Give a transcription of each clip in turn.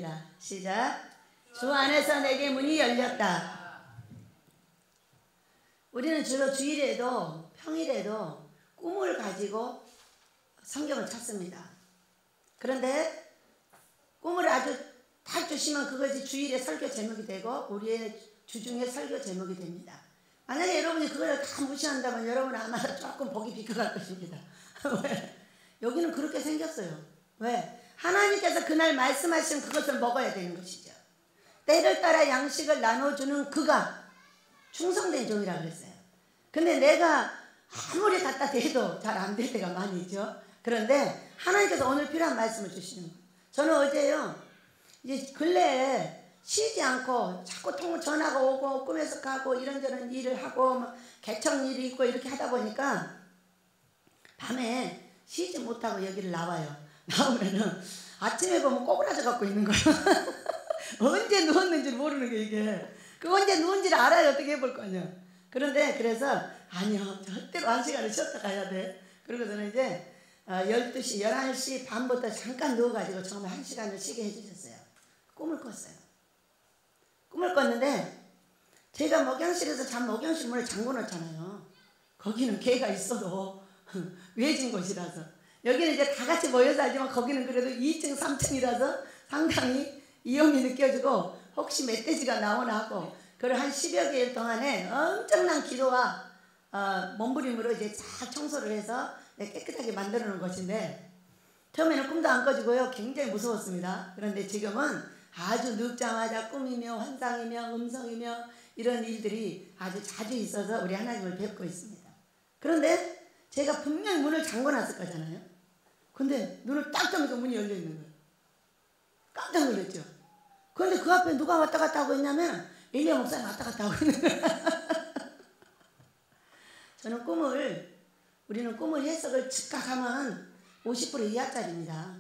읽겠습니다. 시작. 주 안에서 내게 문이 열렸다. 우리는 주로 주일에도 평일에도 꿈을 가지고 성경을 찾습니다. 그런데 꿈을 아주 딱 주시면 그것이 주일의 설교 제목이 되고 우리의 주중의 설교 제목이 됩니다. 만약에 여러분이 그걸 다 무시한다면 여러분은 아마 조금 복이 비켜갈 것입니다. 왜? 여기는 그렇게 생겼어요. 왜? 하나님께서 그날 말씀하신 그것을 먹어야 되는 것이죠. 때를 따라 양식을 나눠주는 그가 충성된 종이라고 그랬어요. 근데 내가 아무리 갖다 대도 잘 안 될 때가 많이 있죠. 그런데 하나님께서 오늘 필요한 말씀을 주시는 거예요. 저는 어제요, 이제 근래에 쉬지 않고 자꾸 전화가 오고 꿈에서 가고 이런저런 일을 하고 개척 일이 있고 이렇게 하다 보니까 밤에 쉬지 못하고 여기를 나와요. 나오면은 아침에 보면 꼬부라져 갖고 있는 거예요. 언제 누웠는지 모르는 게 이게. 그 언제 누운지를 알아야 어떻게 해볼 거 아니야. 그런데 그래서 아니요, 절대로 한 시간을 쉬었다 가야 돼. 그러고서는 이제 12시, 11시 반부터 잠깐 누워가지고 정말 한 시간을 쉬게 해주셨어요. 꿈을 꿨어요. 꿈을 꿨는데 제가 목욕실에서 목욕실 문을 잠궈 놓잖아요. 거기는 개가 있어도 외진 곳이라서. 여기는 이제 다 같이 모여서 하지만 거기는 그래도 2층, 3층이라서 상당히 위험이 느껴지고 혹시 멧돼지가 나오나 하고 그걸 한 10여 개일 동안에 엄청난 기도와 몸부림으로 이제 잘 청소를 해서 깨끗하게 만들어 놓은 것인데 처음에는 꿈도 안 꿔지고요. 굉장히 무서웠습니다. 그런데 지금은 아주 늙자마자 꿈이며 환상이며 음성이며 이런 일들이 아주 자주 있어서 우리 하나님을 뵙고 있습니다. 그런데 제가 분명히 문을 잠궈 놨을 거잖아요. 근데 눈을 딱 뜨니까 문이 열려 있는 거예요. 깜짝 놀랐죠. 그런데 그 앞에 누가 왔다 갔다 하고 있냐면 엘리야 목사님 왔다 갔다 하고 있는 거예요. 우리는 꿈을 해석을 즉각 하면 50% 이하짜리입니다.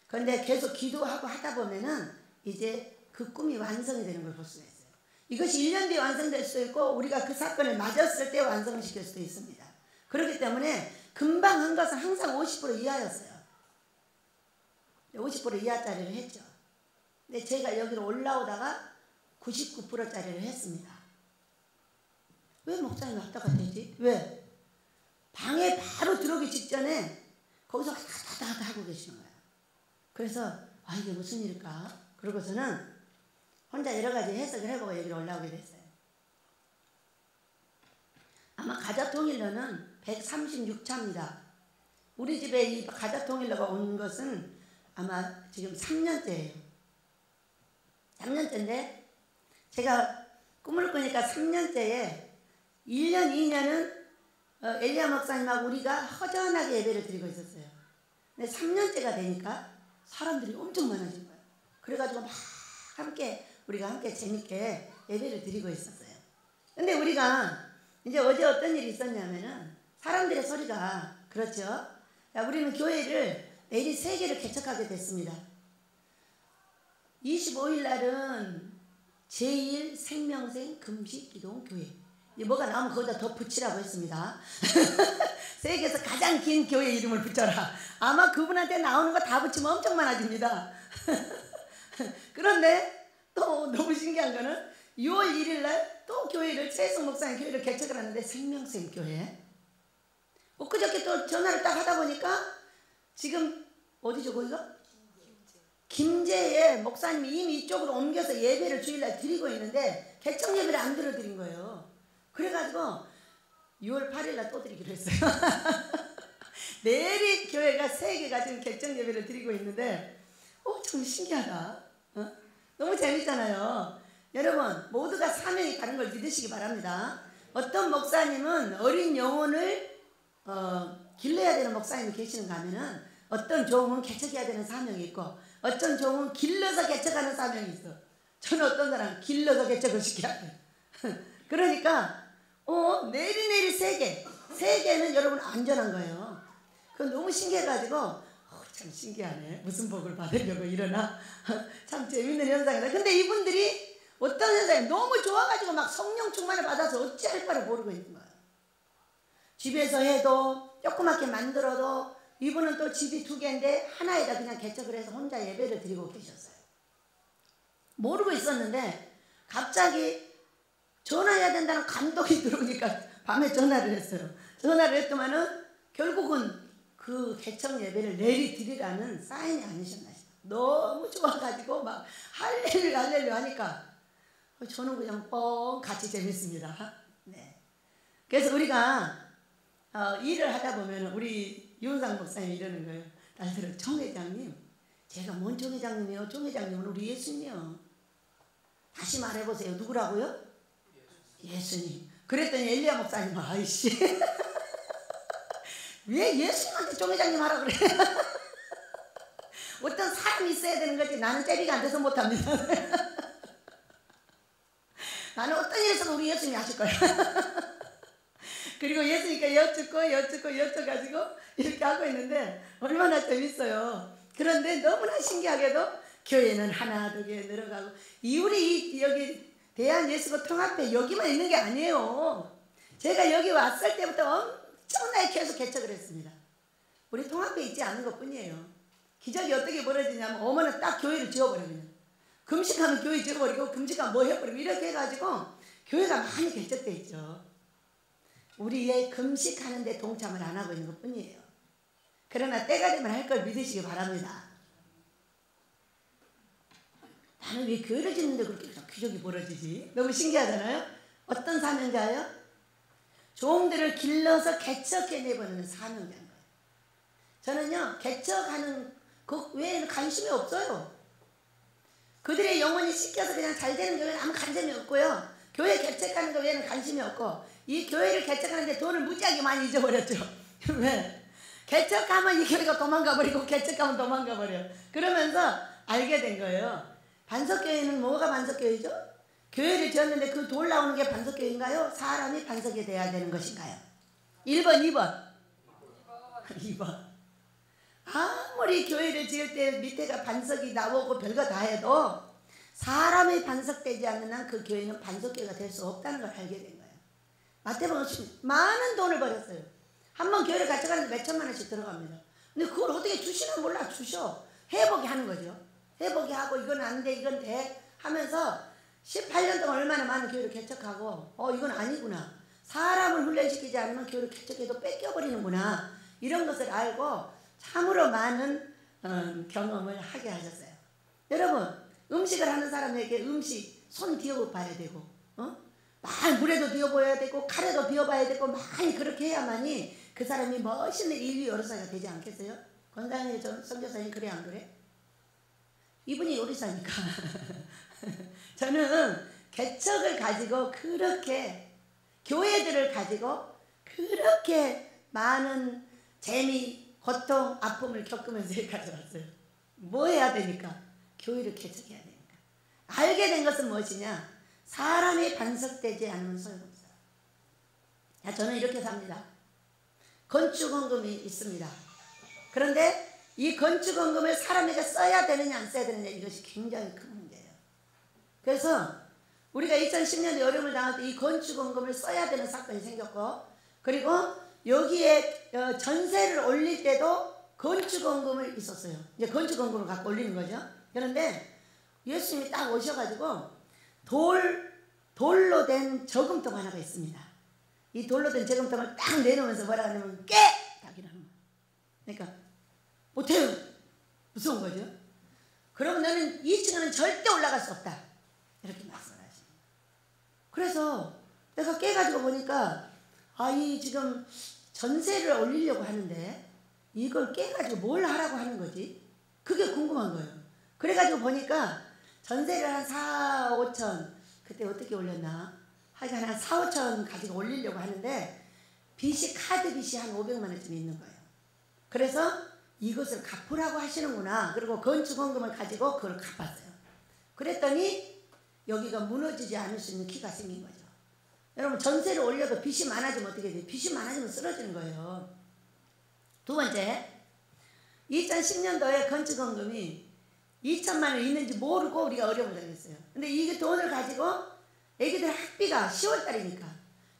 그런데 계속 기도하고 하다 보면은 이제 그 꿈이 완성이 되는 걸 볼 수가 있어요. 이것이 1년 뒤에 완성될 수도 있고 우리가 그 사건을 맞았을 때 완성을 시킬 수도 있습니다. 그렇기 때문에 금방 한 것은 항상 50% 이하였어요. 50% 이하짜리를 했죠. 근데 제가 여기로 올라오다가 99%짜리를 했습니다. 왜 목사님이 왔다 갔다 했지? 왜? 방에 바로 들어오기 직전에 거기서 왔다 갔다 하고 계시는 거예요. 그래서 이게 무슨 일일까? 그러고서는 혼자 여러 가지 해석을 해보고 여기로 올라오게 됐어요. 아마 가자통일로는 136차입니다. 우리 집에 이 가자통일로가 온 것은 아마 지금 3년째예요. 3년째인데 제가 꿈을 꾸니까 3년째에 1년, 2년은 엘리야 목사님하고 우리가 허전하게 예배를 드리고 있었어요. 근데 3년째가 되니까 사람들이 엄청 많아진 거예요. 그래가지고 우리가 함께 재밌게 예배를 드리고 있었어요. 근데 우리가 이제 어제 어떤 일이 있었냐면은 사람들의 소리가 그렇죠. 우리는 교회를 내일 3개를 개척하게 됐습니다. 25일 날은 제1생명생 금식기도원 교회. 뭐가 나오면 거기다 더 붙이라고 했습니다. 세계에서 가장 긴 교회 이름을 붙여라. 아마 그분한테 나오는 거 다 붙이면 엄청 많아집니다. 그런데 또 너무 신기한 거는 6월 1일 날 또 교회를 최혜성 목사님 교회를 개척을 하는데 생명생 교회. 엊그저께 또 전화를 딱 하다 보니까 지금 어디죠 거기가? 김제에 목사님이 이미 이쪽으로 옮겨서 예배를 주일날 드리고 있는데 개척 예배를 안 들어드린 거예요. 그래가지고 6월 8일날 또 드리기로 했어요. 내리 교회가 3개가 지금 개척 예배를 드리고 있는데 참 신기하다. 너무 재밌잖아요. 여러분 모두가 사명이 다른 걸 믿으시기 바랍니다. 어떤 목사님은 어린 영혼을 길러야 되는 목사님이 계시는가 하면은 어떤 종은 개척해야 되는 사명이 있고 어떤 종은 길러서 개척하는 사명이 있어. 저는 어떤 사람 길러서 개척을 시켜야 돼. 그러니까 내리 3개. 3개는 여러분 안전한 거예요. 그건 너무 신기해가지고 참 신기하네. 무슨 복을 받으려고 이러나. 참 재밌는 현상이다. 근데 이분들이 어떤 현상이 너무 좋아가지고 막 성령 충만을 받아서 어찌할 바를 모르고 있는 거예요. 집에서 해도 조그맣게 만들어도 이분은 또 집이 2개인데 하나에다 그냥 개척을 해서 혼자 예배를 드리고 계셨어요. 모르고 있었는데 갑자기 전화해야 된다는 감동이 들어오니까 밤에 전화를 했어요. 전화를 했더만은 결국은 그 개척 예배를 내리 드리라는 사인이 아니셨나 싶어요. 너무 좋아가지고 막 할렐루야 할렐루야 하니까 저는 그냥 뻥 같이 재밌습니다. 네. 그래서 우리가 일을 하다 보면 우리 윤상 목사님 이러는 거예요. 딸들은 총회장님, 제가 뭔 총회장님이요? 총회장님은 우리 예수님이요. 다시 말해보세요. 누구라고요? 예수님. 그랬더니 엘리야 목사님, 아이씨 왜 예수님한테 총회장님 하라 그래? 어떤 사람이 있어야 되는 거지. 나는 째리가 안 돼서 못합니다. 나는 어떤 일에서도 우리 예수님이 하실 거야. 그리고 예수님께 여쭙고 이렇게 하고 있는데 얼마나 재밌어요. 그런데 너무나 신기하게도 교회는 하나 두 개 늘어가고 우리 여기 대한예수교 통합회 여기만 있는 게 아니에요. 제가 여기 왔을 때부터 엄청나게 계속 개척을 했습니다. 우리 통합회 있지 않은 것 뿐이에요. 기적이 어떻게 벌어지냐면 어머니는 딱 교회를 지어버려요. 금식하면 교회 지어버리고 금식하면 뭐 해버리고 이렇게 해가지고 교회가 많이 개척돼 있죠. 우리의 금식하는데 동참을 안 하고 있는 것 뿐이에요. 그러나 때가 되면 할 걸 믿으시기 바랍니다. 나는 왜 교회를 짓는데 그렇게 기적이 벌어지지? 너무 신기하잖아요. 어떤 사명자예요? 종들을 길러서 개척해내보는 사명자인 거예요. 저는요 개척하는 그 외에는 관심이 없어요. 그들의 영혼이 씻겨서 그냥 잘 되는 교회는 아무 관심이 없고요. 교회 개척하는 거 외에는 관심이 없고 이 교회를 개척하는데 돈을 무지하게 많이 잊어버렸죠. 왜? 개척하면 이 교회가 도망가버리고 개척하면 도망가버려. 그러면서 알게 된 거예요. 반석교회는 뭐가 반석교회죠? 교회를 지었는데 그 돌 나오는 게 반석교회인가요? 사람이 반석이 돼야 되는 것인가요? 1번 2번 2번. 아무리 교회를 지을 때 밑에가 반석이 나오고 별거 다 해도 사람이 반석되지 않는 한 그 교회는 반석교회가 될 수 없다는 걸 알게 된 거예요. 마태복음 많은 돈을 벌었어요. 한번 교회를 같이 가는데 몇 천만 원씩 들어갑니다. 근데 그걸 어떻게 주시나 몰라. 주셔. 회복이 하는 거죠. 회복이 하고 이건 안 돼 이건 돼 하면서 18년 동안 얼마나 많은 교회를 개척하고 이건 아니구나. 사람을 훈련시키지 않으면 교회를 개척해도 뺏겨버리는구나. 이런 것을 알고 참으로 많은 경험을 하게 하셨어요. 여러분 음식을 하는 사람에게 음식 손 뒤어봐야 되고 물에도 뒤어봐야 되고 칼에도 뒤어봐야 되고 많이 그렇게 해야만이 그 사람이 멋있는 인류 요리사가 되지 않겠어요? 권상희 선교사님 그래 안 그래? 이분이 요리사니까. 저는 개척을 가지고 그렇게 교회들을 가지고 그렇게 많은 재미, 고통, 아픔을 겪으면서 여기까지 왔어요. 뭐 해야 되니까? 교회를 개척해야 되니까. 알게 된 것은 무엇이냐? 사람이 반석되지 않으면 소용없어요. 저는 이렇게 삽니다. 건축원금이 있습니다. 그런데 이 건축원금을 사람에게 써야 되느냐 안 써야 되느냐 이것이 굉장히 큰 문제예요. 그래서 우리가 2010년에 어려움을 당할 때 이 건축원금을 써야 되는 사건이 생겼고 그리고 여기에 전세를 올릴 때도 건축원금을 있었어요. 이제 건축원금을 갖고 올리는 거죠. 그런데 예수님이 딱 오셔가지고 돌로 된 저금통 하나가 있습니다. 이 돌로 된 저금통을 딱 내놓으면서 뭐라 하냐면 깨! 딱 이러는 거예요. 그러니까 못해요. 무서운 거죠. 그러면 너는 2층에는 절대 올라갈 수 없다. 이렇게 말씀을 하십니다. 그래서 내가 깨가지고 보니까 이 지금 전세를 올리려고 하는데 이걸 깨가지고 뭘 하라고 하는 거지? 그게 궁금한 거예요. 그래가지고 보니까 전세를 한 4, 5천 그때 어떻게 올렸나? 하여간 한 4, 5천 가지고 올리려고 하는데 빚이 카드 빚이 한 500만 원쯤 있는 거예요. 그래서 이것을 갚으라고 하시는구나. 그리고 건축원금을 가지고 그걸 갚았어요. 그랬더니 여기가 무너지지 않을 수 있는 키가 생긴 거죠. 여러분 전세를 올려도 빚이 많아지면 어떻게 돼요? 빚이 많아지면 쓰러지는 거예요. 두 번째 2010년도에 건축원금이 2천만 원 있는지 모르고 우리가 어려움을 당했어요. 근데 이 돈을 가지고 애기들 학비가 10월 달이니까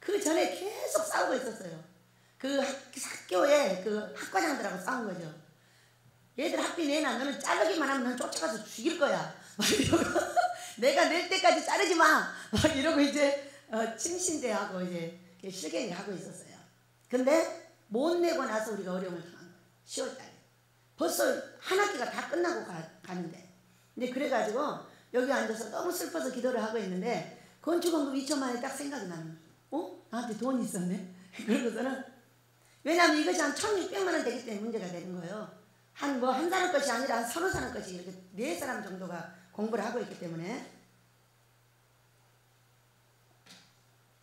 그 전에 계속 싸우고 있었어요. 그 학교에 그 학과장들하고 싸운 거죠. 얘들 학비 내놔. 너는 자르기만 하면 넌 쫓아가서 죽일 거야. 막 이러고 내가 낼 때까지 자르지 마. 막 이러고 이제 침신대하고 이제 실갱이 하고 있었어요. 근데 못 내고 나서 우리가 어려움을 당한 거예요. 10월달에. 벌써 한 학기가 다 끝나고 가는데. 근데 그래가지고 여기 앉아서 너무 슬퍼서 기도를 하고 있는데 건축원금 2천만 원이 딱 생각이 나는 거예요. 나한테 돈이 있었네. 그러고서는 왜냐하면 이것이 한 1,600만 원 되기 때문에 문제가 되는 거예요. 한 사람 것이 아니라 한 서너 사람 것이 이렇게 4사람 정도가 공부를 하고 있기 때문에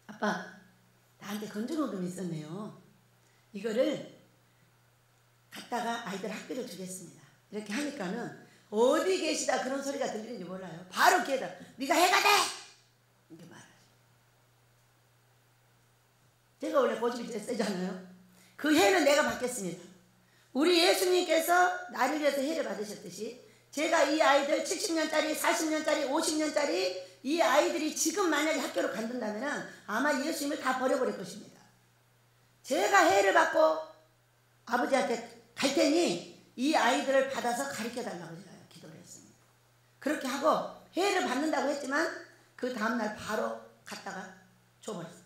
아빠 나한테 건축원금이 있었네요. 이거를 갖다가 아이들 학교를 주겠습니다. 이렇게 하니까는 어디 계시다 그런 소리가 들리는지 몰라요. 바로 걔다 네가 해가 돼! 이렇게 말하죠. 제가 원래 고집이 제일 세잖아요. 그 해는 내가 받겠습니다. 우리 예수님께서 나를 위해서 해를 받으셨듯이 제가 이 아이들 70년짜리 40년짜리 50년짜리 이 아이들이 지금 만약에 학교로 간다면 아마 예수님을 다 버려버릴 것입니다. 제가 해를 받고 아버지한테 갈 테니 이 아이들을 받아서 가르쳐달라고 제가 기도를 했습니다. 그렇게 하고 해를 받는다고 했지만 그 다음날 바로 갔다가 줘버렸어요.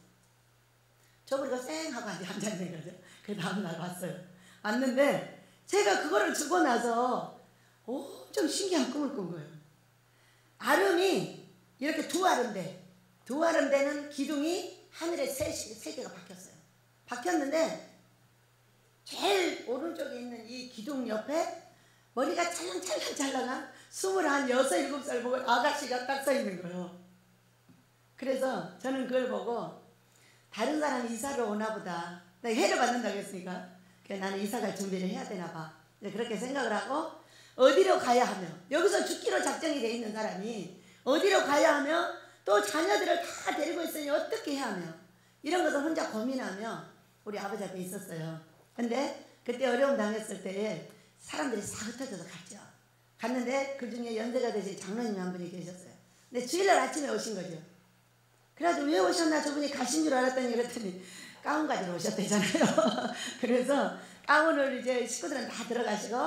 줘버리고 쌩 하고 앉아있는 거죠. 그 다음날 왔어요. 왔는데 제가 그거를 주고 나서 엄청 신기한 꿈을 꾼 거예요. 아름이 이렇게 두 아름 되는 기둥이 하늘에 세 개가 박혔어요. 박혔는데 제일 오른쪽에 있는 이 기둥 옆에 머리가 찰랑찰랑한 26, 7살 보고 아가씨가 딱 서 있는 거예요. 그래서 저는 그걸 보고 다른 사람이 이사를 오나 보다. 내가 해를 받는다고 했으니까 그래서 나는 이사 갈 준비를 해야 되나 봐. 그렇게 생각을 하고 어디로 가야 하며 여기서 죽기로 작정이 돼 있는 사람이 어디로 가야 하며 또 자녀들을 다 데리고 있으니 어떻게 해야 하며 이런 것을 혼자 고민하며 우리 아버지 앞에 있었어요. 근데 그때 어려움 당했을 때에 사람들이 싹 흩어져서 갔죠. 갔는데 그 중에 연세가 되신 장로님 한 분이 계셨어요. 근데 주일날 아침에 오신 거죠. 그래가지고 왜 오셨나 저분이 가신 줄 알았더니 그랬더니 가운 가지러 오셨대잖아요. 그래서 가운을 이제 식구들은 다 들어가시고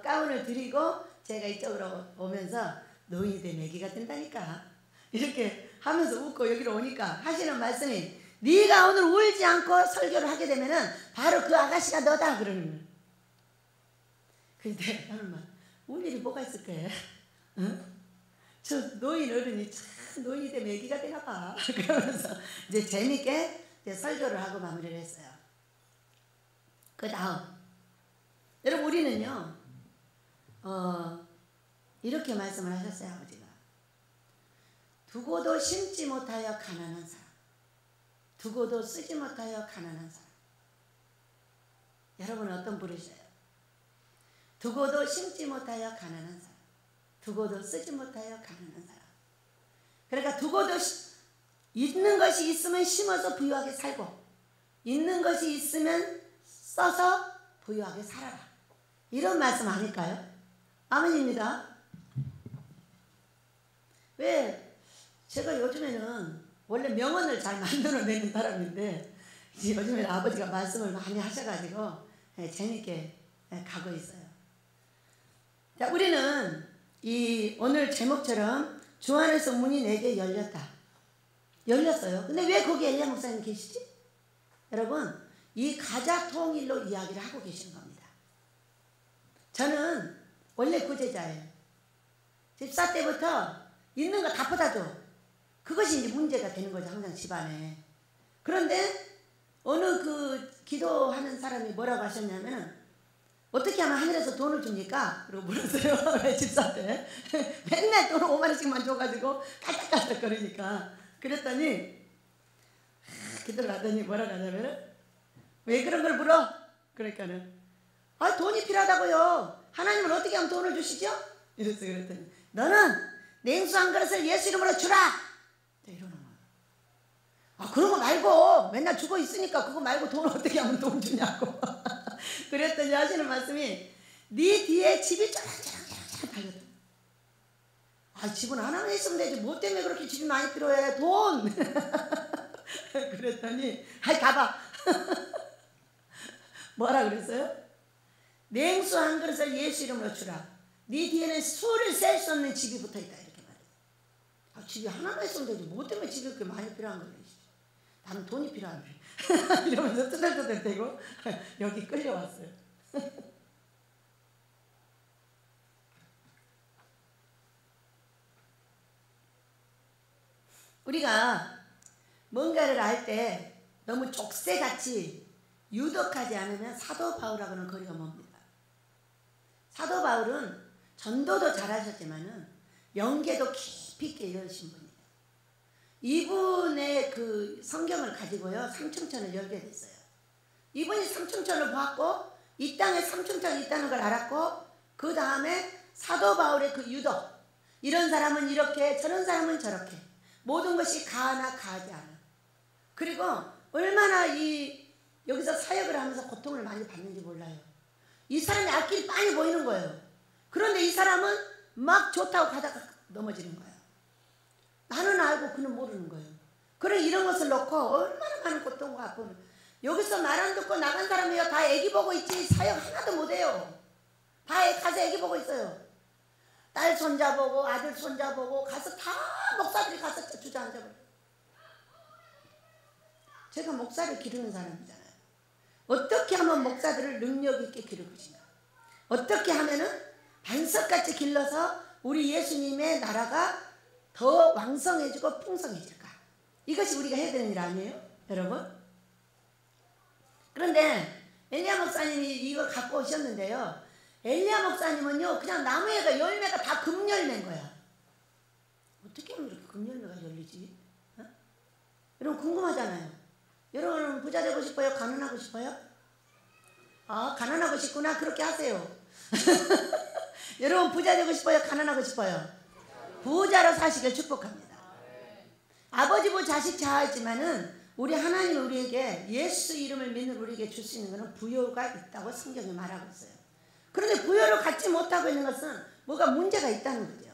가운을 드리고 제가 이쪽으로 오면서 노인이 된 애기가 된다니까 이렇게 하면서 웃고 여기로 오니까 하시는 말씀이 네가 오늘 울지 않고 설교를 하게 되면은 바로 그 아가씨가 너다 그러는 거예요. 근데 나는 막 울 일이 뭐가 있을 거예요? 응? 저 노인 어른이 참 노인이 되면 애기가 되나 봐. 그러면서 이제 재밌게 이제 설교를 하고 마무리를 했어요. 그 다음 여러분 우리는요 이렇게 말씀을 하셨어요. 아버지가 두고도 심지 못하여 가난한 사람 두고도 쓰지 못하여 가난한 사람. 여러분은 어떤 부르셔요? 두고도 심지 못하여 가난한 사람 두고도 쓰지 못하여 가난한 사람. 그러니까 두고도 있는 것이 있으면 심어서 부유하게 살고 있는 것이 있으면 써서 부유하게 살아라. 이런 말씀 아닐까요? 아멘입니다. 왜 제가 요즘에는 원래 명언을 잘 만들어내는 사람인데 요즘에는 아버지가 말씀을 많이 하셔가지고 재밌게 가고 있어요. 자, 우리는 이 오늘 제목처럼 주 안에서 문이 내게 열렸다. 열렸어요. 근데 왜 거기 엘리야 목사님 계시지? 여러분 이 가자 통일로 이야기를 하고 계시는 겁니다. 저는 원래 구제자예요. 집사 때부터 있는 거 다 퍼다 줘. 그것이 이제 문제가 되는 거죠. 항상 집안에. 그런데 어느 그 기도하는 사람이 뭐라고 하셨냐면 어떻게 하면 하늘에서 돈을 줍니까? 그러고 물었어요. 집사한테. 맨날 돈을 5만 원씩만 줘가지고 깔짝깔짝 거리니까. 그랬더니 기도를 하더니 뭐라고 하냐면 왜 그런 걸 물어? 그러니까는 돈이 필요하다고요. 하나님은 어떻게 하면 돈을 주시죠? 이랬어요. 그랬더니 너는 냉수 한 그릇을 예수 이름으로 주라. 이러는 거야. 그런 거 말고 맨날 주고 있으니까 그거 말고 돈을 어떻게 하면 돈 주냐고. 그랬더니 하시는 말씀이 네 뒤에 집이 쩌랑쩌랑 달렸다. 집은 하나만 있으면 되지 뭐 때문에 그렇게 집이 많이 필요해. 돈. 그랬더니 가봐. 뭐라 그랬어요? 냉수 한 그릇을 예수 이름으로 주라. 네 뒤에는 수를 셀 수 없는 집이 붙어있다. 이렇게 말해요. 집이 하나만 있으면 되지. 뭐 때문에 집이 그렇게 많이 필요한 거야. 나는 돈이 필요한데. 이러면서 뜨들뜨들대고 여기 끌려왔어요. 우리가 뭔가를 할 때 너무 족쇄같이 유독하지 않으면 사도 바울하고는 거리가 멉니다. 사도 바울은 전도도 잘하셨지만은 영계도 깊이 있게 이루신 분이에요. 이분의 그 성경을 가지고요, 삼층천을 열게 됐어요. 이분이 삼층천을 보았고 이 땅에 삼층천이 있다는 걸 알았고, 그 다음에 사도 바울의 그 유독, 이런 사람은 이렇게 저런 사람은 저렇게, 모든 것이 가하나 가하지 않아. 그리고 얼마나 여기서 사역을 하면서 고통을 많이 받는지 몰라요. 이 사람이 앞길이 빤히 보이는 거예요. 그런데 이 사람은 막 좋다고 가다가 넘어지는 거예요. 나는 알고 그는 모르는 거예요. 그래, 이런 것을 놓고 얼마나 많은 고통과 아픔을. 여기서 말 안 듣고 나간 사람이요, 다 애기 보고 있지 사역 하나도 못해요. 다 가서 애기 보고 있어요. 딸 손자 보고 아들 손자 보고 가서 다 목사들이 가서 주저앉아버려요. 제가 목사를 기르는 사람이잖아요. 어떻게 하면 목사들을 능력 있게 기를 것인가, 어떻게 하면은 반석같이 길러서 우리 예수님의 나라가 더 왕성해지고 풍성해질까, 이것이 우리가 해야 되는 일 아니에요, 여러분? 그런데 엘리야 목사님이 이걸 갖고 오셨는데요, 엘리야 목사님은요 그냥 나무에가 열매가 다 금열매인 거야. 어떻게 하면 이렇게 금열매가 열리지? 어? 여러분 궁금하잖아요. 여러분은 부자 되고 싶어요? 가난하고 싶어요? 가난하고 싶구나. 그렇게 하세요. 여러분 부자 되고 싶어요? 가난하고 싶어요? 부자로 사시길 축복합니다. 아버지 보 자식 자하지만은 우리 하나님 우리에게 예수 이름을 믿는 우리에게 줄 수 있는 것은 부요가 있다고 성경이 말하고 있어요. 그런데 부요를 갖지 못하고 있는 것은 뭐가 문제가 있다는 거죠.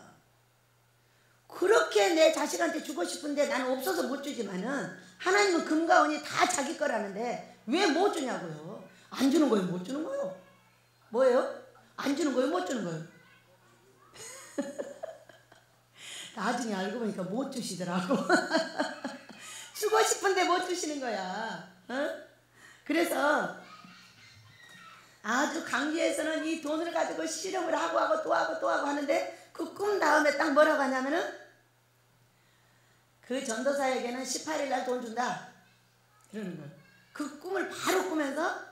그렇게 내 자식한테 주고 싶은데 나는 없어서 못 주지만은 하나님은 금과 은이 다 자기 거라는데 왜 못 주냐고요. 안 주는 거예요, 못 주는 거예요? 뭐예요? 안 주는 거예요, 못 주는 거예요? 나중에 알고 보니까 못 주시더라고. 주고 싶은데 못 주시는 거야. 그래서 아주 강주에서는 이 돈을 가지고 실험을 하고 또 하고 하는데, 그 꿈 다음에 딱 뭐라고 하냐면은 그 전도사에게는 18일 날 돈 준다 이러는 거예요. 그 꿈을 바로 꾸면서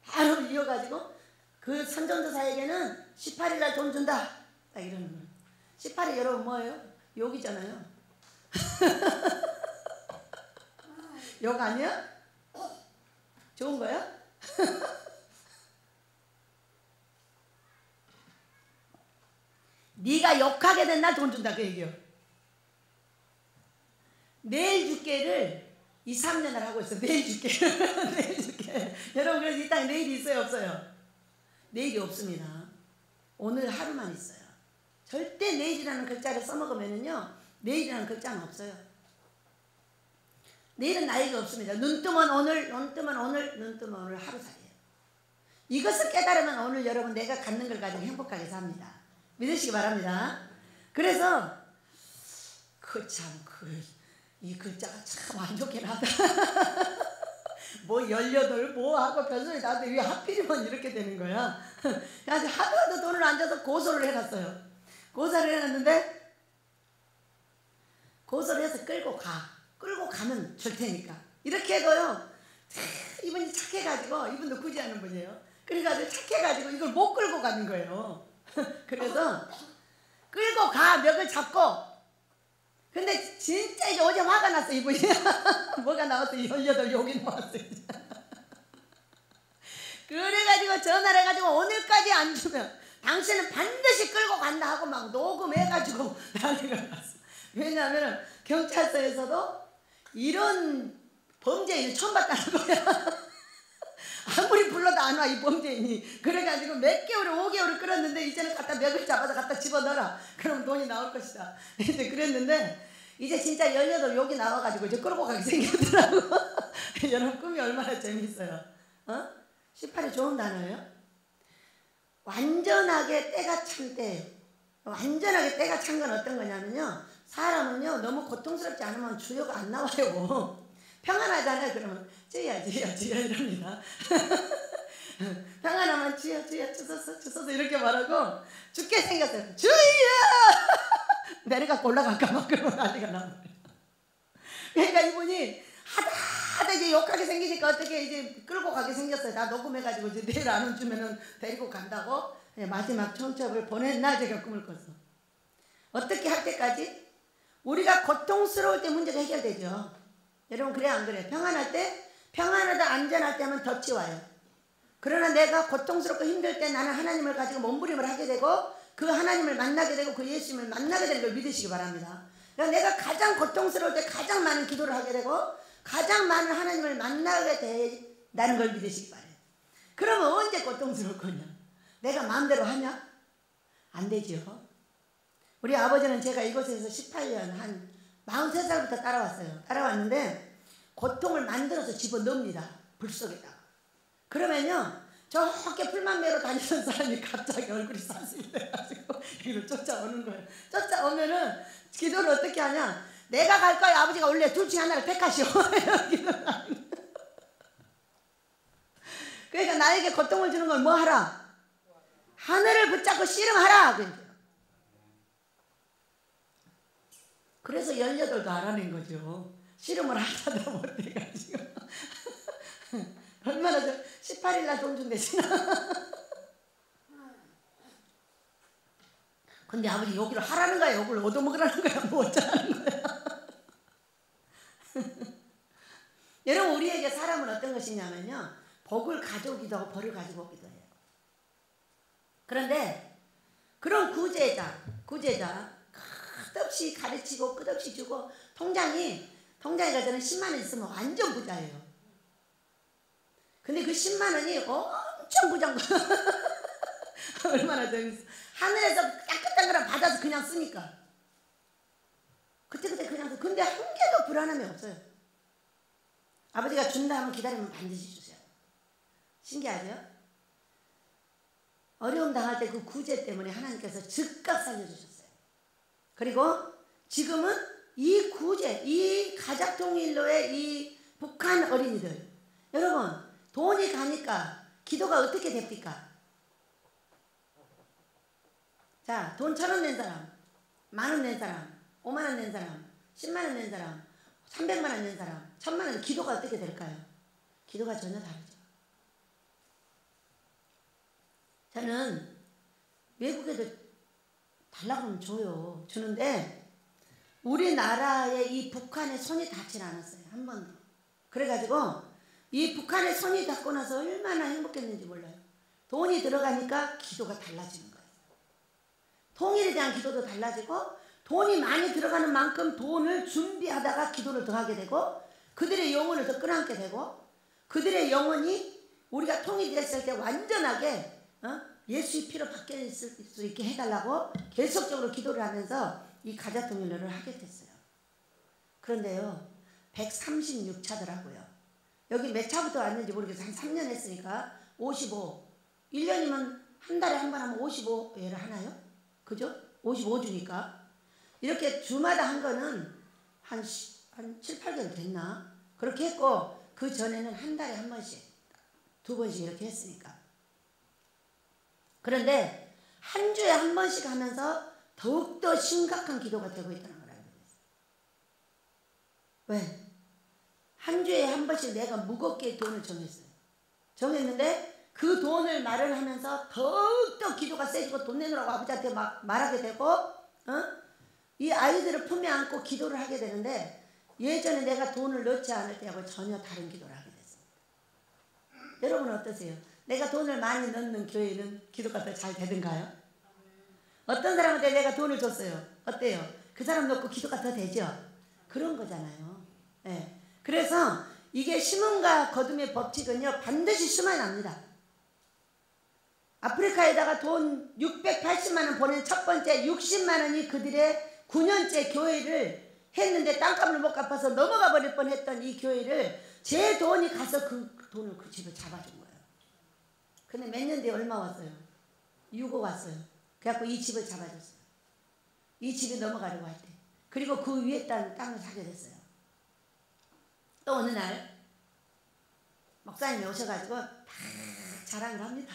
바로 이어가지고 그 선전도사에게는 18일 날 돈 준다 딱 이러는 거예요. 18일 여러분 뭐예요? 욕이잖아요. 욕 아니야? 좋은 거야? 네가 욕하게 된 날 돈 준다 그 얘기요. 내일 줄게를 2, 3년을 하고 있어. 내일 줄게. 내일 줄게. 여러분 그래서 이 땅에 내일이 있어요, 없어요? 내일이 없습니다. 오늘 하루만 있어요. 절대 내일이라는 글자를 써먹으면요 내일이라는 글자는 없어요. 내일은 나에게 없습니다. 눈 뜨면 오늘, 눈 뜨면 오늘, 눈 뜨면 오늘 하루살이에요. 이것을 깨달으면 오늘 여러분 내가 갖는 걸 가지고 행복하게 삽니다. 믿으시기 바랍니다. 그래서 이 글자가 참 안 좋긴 하다. 뭐 18 뭐 하고 별소리 나한테 왜 하필이면 이렇게 되는 거야. 그래서 하도 돈을 안 줘서 고소를 해놨어요. 고소를 해놨는데 고소를 해서 끌고 가면 줄 테니까 이렇게 해도요 이분이 착해가지고, 이분도 굳이 하는 분이에요. 그래가지고 착해가지고 이걸 못 끌고 가는 거예요. 그래서 끌고 가, 멱을 잡고. 근데 진짜 이제 어제 화가 났어 이분이. 뭐가 나왔어? 18 욕이 나왔어. 그래가지고 전화를 해가지고 오늘까지 안 주면 당신은 반드시 끌고 간다 하고 막 녹음해가지고 난리가 났어. 왜냐하면 경찰서에서도 이런 범죄인을 처음 봤다는 거야. 아무리 불러도 안 와 이 범죄인이. 그래가지고 몇 개월을 5개월을 끌었는데 이제는 갖다 멱을 잡아서 갖다 집어넣어라. 그럼 돈이 나올 것이다. 이제 그랬는데 이제 진짜 18 욕이 나와가지고 이제 끌고 가게 생겼더라고. 여러분 꿈이 얼마나 재밌어요. 18이 좋은 단어예요. 완전하게 때가 찬 때예요. 완전하게 때가 찬 건 어떤 거냐면요, 사람은요 너무 고통스럽지 않으면 주여가 안 나와요. 평안하잖아요. 그러면 주여 이럽니다. 평안하면 주여 주소서 이렇게 말하고 죽게 생겼어요. 주여 내려가 올라갈까 막 그러면 난리가 나버려요. 그러니까 이분이 하다 이제 욕하게 생기니까 어떻게 이제 끌고 가게 생겼어요. 다 녹음해가지고 이제 내일 안 오주면은 데리고 간다고 마지막 청첩을 보낸 날 제가 꿈을 꿨어. 어떻게 할 때까지? 우리가 고통스러울 때 문제가 해결되죠. 여러분 그래 안 그래? 평안할 때, 평안하다 안전할 때면 덫이 와요. 그러나 내가 고통스럽고 힘들 때 나는 하나님을 가지고 몸부림을 하게 되고 그 하나님을 만나게 되고 그 예수님을 만나게 되는 걸 믿으시기 바랍니다. 그러니까 내가 가장 고통스러울 때 가장 많은 기도를 하게 되고 가장 많은 하나님을 만나게 된다는 걸 믿으시기 바래요. 그러면 언제 고통스러울 거냐? 내가 마음대로 하냐? 안 되죠. 우리 아버지는 제가 이곳에서 18년 한 43살부터 따라왔어요. 따라왔는데 고통을 만들어서 집어넣습니다. 불 속에다가. 그러면요 저렇게 풀만매로 다니던 사람이 갑자기 얼굴이 사슴이 돼가지고 이걸 쫓아오는 거예요. 쫓아오면은 기도를 어떻게 하냐? 내가 갈 거야 아버지가 원래 둘 중에 하나를 택하시오. 그러니까 나에게 고통을 주는 건 뭐 하라? 하늘을 붙잡고 씨름하라. 그래서 18도 알아낸 거죠. 씨름을 하다가 못해가지고. 얼마나 18일날 돈 준대시나. 근데 아버지 여기를 하라는 거야? 여기를 얻어먹으라는 거야? 뭐 어쩌라는 거야? 여러분 우리에게 사람은 어떤 것이냐면요 복을 가져오기도 하고 벌을 가지고 오기도 해요. 그런데 그런 구제자 끝없이 가르치고 끝없이 주고 통장에 저는 10만원 있으면 완전 부자예요. 근데 그 10만원이 엄청 부자인 거야. 얼마나 재밌어. 하늘에서 깨끗한 거랑 받아서 그냥 쓰니까 그때 그냥 써. 근데 한 개도 불안함이 없어요. 아버지가 준다 하면 기다리면 반드시 주세요. 신기하죠? 어려움 당할 때 그 구제 때문에 하나님께서 즉각 살려주셨어요. 그리고 지금은 이 구제, 이 가작통일로의 이 북한 어린이들, 여러분 돈이 가니까 기도가 어떻게 됩니까? 자, 돈 1,000원 낸 사람, 10,000원 낸 사람, 50,000원 낸 사람, 10만원 낸 사람, 300만원 낸 사람, 1,000만원 기도가 어떻게 될까요? 기도가 전혀 다르죠. 저는 외국에도 달라고 하면 줘요. 주는데 우리나라의 이 북한의 손이 닿질 않았어요. 한 번도. 그래가지고 이 북한의 손이 닿고 나서 얼마나 행복했는지 몰라요. 돈이 들어가니까 기도가 달라지는 거예요. 통일에 대한 기도도 달라지고 돈이 많이 들어가는 만큼 돈을 준비하다가 기도를 더 하게 되고 그들의 영혼을 더 끌어안게 되고 그들의 영혼이 우리가 통일이 됐을 때 완전하게 예수의 피로 바뀔 수 있게 해달라고 계속적으로 기도를 하면서 이 가자통일로를 하게 됐어요. 그런데요 136차더라고요. 여기 몇 차부터 왔는지 모르겠어요. 한 3년 했으니까 55 1년이면 한 달에 한 번 하면 55회를 하나요? 그죠? 55주니까 이렇게 주마다 한 거는 한 7, 8개월 됐나? 그렇게 했고 그 전에는 한 달에 한 번씩 2번씩 이렇게 했으니까. 그런데 한 주에 한 번씩 하면서 더욱더 심각한 기도가 되고 있다는 걸 알고 있어요. 왜? 한 주에 한 번씩 내가 무겁게 돈을 정했어요. 정했는데 그 돈을 마련하면서 더욱더 기도가 세지고 돈 내놓으라고 아버지한테 막 말하게 되고 이 아이들을 품에 안고 기도를 하게 되는데 예전에 내가 돈을 넣지 않을 때하고 전혀 다른 기도를 하게 됐습니다. 여러분 어떠세요? 내가 돈을 많이 넣는 교회는 기도가 더 잘 되던가요? 어떤 사람한테 내가 돈을 줬어요. 어때요? 그 사람 넣고 기도가 더 되죠? 그런 거잖아요. 네. 그래서 이게 심음과 거둠의 법칙은요 반드시 수만합니다. 아프리카에다가 돈 680만 원 보낸 첫 번째 60만 원이 그들의 9년째 교회를 했는데 땅값을 못 갚아서 넘어가 버릴 뻔했던 이 교회를 제 돈이 가서 그 돈을 그 집을 잡아준 거예요. 근데 몇 년 뒤에 얼마 왔어요? 6억 왔어요. 그래갖고 이 집을 잡아줬어요. 이 집이 넘어가려고 할 때. 그리고 그 위에 땅을 사게 됐어요. 또 어느 날 목사님이 오셔가지고 막 자랑을 합니다.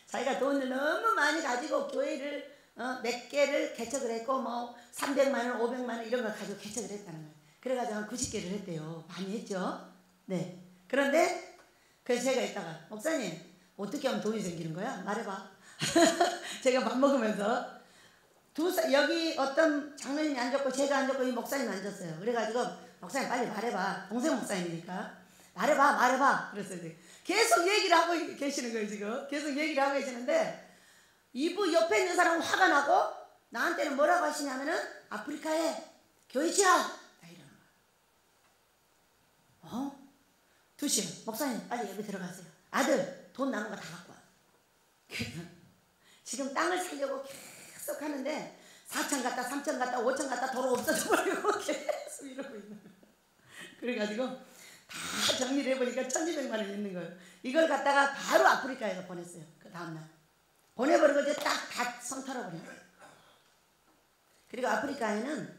자기가 돈을 너무 많이 가지고 교회를 몇 개를 개척을 했고 뭐 300만 원, 500만 원 이런 걸 가지고 개척을 했다는 거예요. 그래가지고 한 90개를 했대요. 많이 했죠. 네. 그런데 그래서 제가 이따가 목사님 어떻게 하면 돈이 생기는 거야? 말해봐. 제가 밥 먹으면서 여기 어떤 장로님이 앉았고 제가 앉았고 이 목사님이 앉았어요. 그래가지고 목사님 빨리 말해봐. 동생 목사님이니까 말해봐. 그래서 계속 얘기를 하고 계시는 거예요. 지금 계속 얘기를 하고 계시는데 이부 옆에 있는 사람은 화가 나고 나한테는 뭐라고 하시냐면은 아프리카에 교회 지어 이러는 거야. 2시간 목사님 빨리 여기 들어가세요. 아들 돈 남은 거 다 갖고 와. 지금 땅을 살려고 계속 하는데 4천 갔다 3천 갔다 5천 갔다 도로 없어져 버리고 계속 이러고 있는 거예요. 그래가지고 다 정리를 해보니까 1200만 원 있는 거예요. 이걸 갖다가 바로 아프리카에 보냈어요. 그 다음날 보내버리고 이제 딱 다 손 털어버린 거예요. 그리고 아프리카에는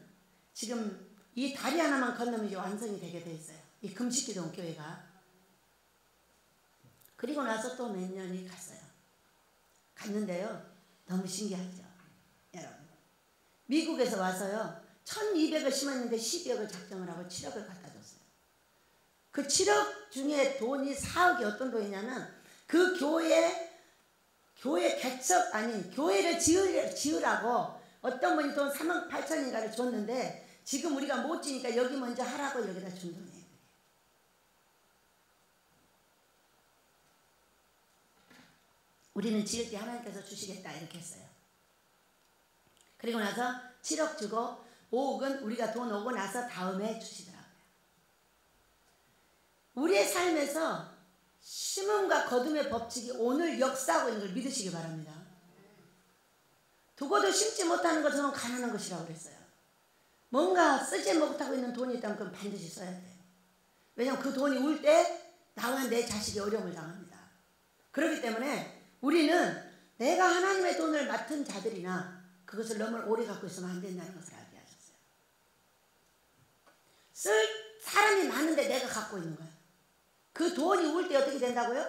지금 이 다리 하나만 건너면 이제 완성이 되게 돼 있어요. 이 금식기동 교회가. 그리고 나서 또 몇 년이 갔어요. 갔는데요. 너무 신기하죠. 여러분. 미국에서 와서요. 1200을 심었는데 12억을 작정을 하고 7억을 갖다 줬어요. 그 7억 중에 돈이 4억이 어떤 돈이냐면 그 교회를 지으라고 어떤 분이 돈 3억 8천인가를 줬는데 지금 우리가 못 지니까 여기 먼저 하라고 여기다 준 돈이에요. 우리는 지을 때 하나님께서 주시겠다 이렇게 했어요. 그리고 나서 7억 주고 5억은 우리가 돈 오고 나서 다음에 주시더라고요. 우리의 삶에서 심음과 거둠의 법칙이 오늘 역사하고 있는 걸 믿으시기 바랍니다. 두고도 심지 못하는 것 저는 가난한 것이라고 그랬어요. 뭔가 쓰지 못하고 있는 돈이 있다면 그건 반드시 써야 돼요. 왜냐하면 그 돈이 올 때 나와 내 자식이 어려움을 당합니다. 그렇기 때문에 우리는 내가 하나님의 돈을 맡은 자들이나 그것을 너무 오래 갖고 있으면 안 된다는 것을 알게 하셨어요. 쓸 사람이 많은데 내가 갖고 있는 거야. 그 돈이 올 때 어떻게 된다고요?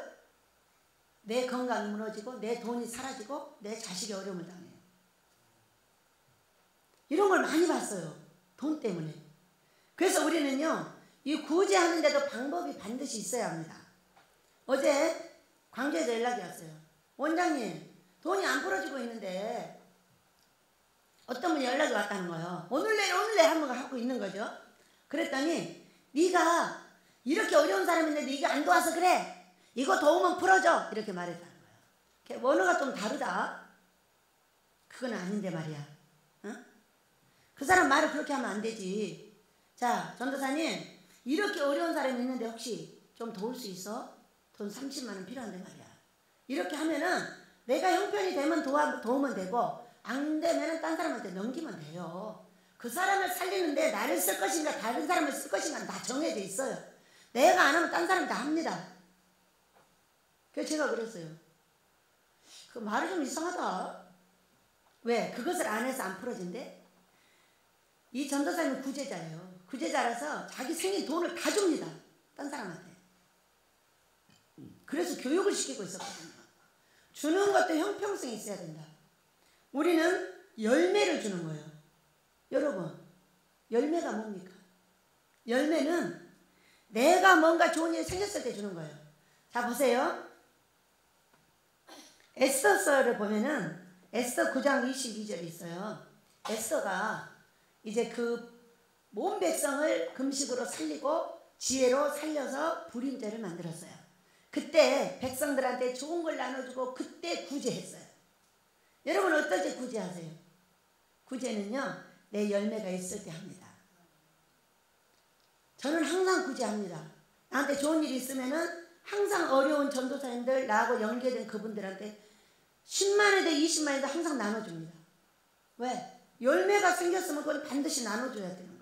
내 건강이 무너지고 내 돈이 사라지고 내 자식이 어려움을 당해요. 이런 걸 많이 봤어요. 돈 때문에. 그래서 우리는요. 이 구제하는데도 방법이 반드시 있어야 합니다. 어제 광주에서 연락이 왔어요. 원장님 돈이 안 풀어지고 있는데 어떤 분이 연락이 왔다는 거예요. 오늘 내일 한번 하고 있는 거죠. 그랬더니 네가 이렇게 어려운 사람인데 네가 안 도와서 그래. 이거 도우면 풀어줘. 이렇게 말했다는 거예요. 원어가 좀 다르다. 그건 아닌데 말이야. 어? 그 사람 말을 그렇게 하면 안 되지. 자, 전도사님 이렇게 어려운 사람이 있는데 혹시 좀 도울 수 있어? 돈 30만 원 필요한데 말이야. 이렇게 하면은 내가 형편이 되면 도우면 되고 안 되면은 딴 사람한테 넘기면 돼요. 그 사람을 살리는데 나를 쓸 것인가 다른 사람을 쓸 것인가 다 정해져 있어요. 내가 안 하면 딴 사람이 다 합니다. 그래서 제가 그랬어요. 그 말이 좀 이상하다. 왜? 그것을 안 해서 안 풀어진대? 이 전도사님은 구제자예요. 구제자라서 자기 생긴 돈을 다 줍니다. 딴 사람한테. 그래서 교육을 시키고 있었거든요. 주는 것도 형평성이 있어야 된다. 우리는 열매를 주는 거예요. 여러분, 열매가 뭡니까? 열매는 내가 뭔가 좋은 일이 생겼을 때 주는 거예요. 자, 보세요. 에스더서를 보면은 에스더 9장 22절이 있어요. 에스더가 이제 그 온 백성을 금식으로 살리고 지혜로 살려서 불임제를 만들었어요. 그때 백성들한테 좋은 걸 나눠주고 그때 구제했어요. 여러분 어떨 때 구제하세요? 구제는요 내 열매가 있을 때 합니다. 저는 항상 구제합니다. 나한테 좋은 일이 있으면은 항상 어려운 전도사님들 나하고 연계된 그분들한테 10만원이든 20만원이든 항상 나눠줍니다. 왜? 열매가 생겼으면 그건 반드시 나눠줘야 되는 거예요.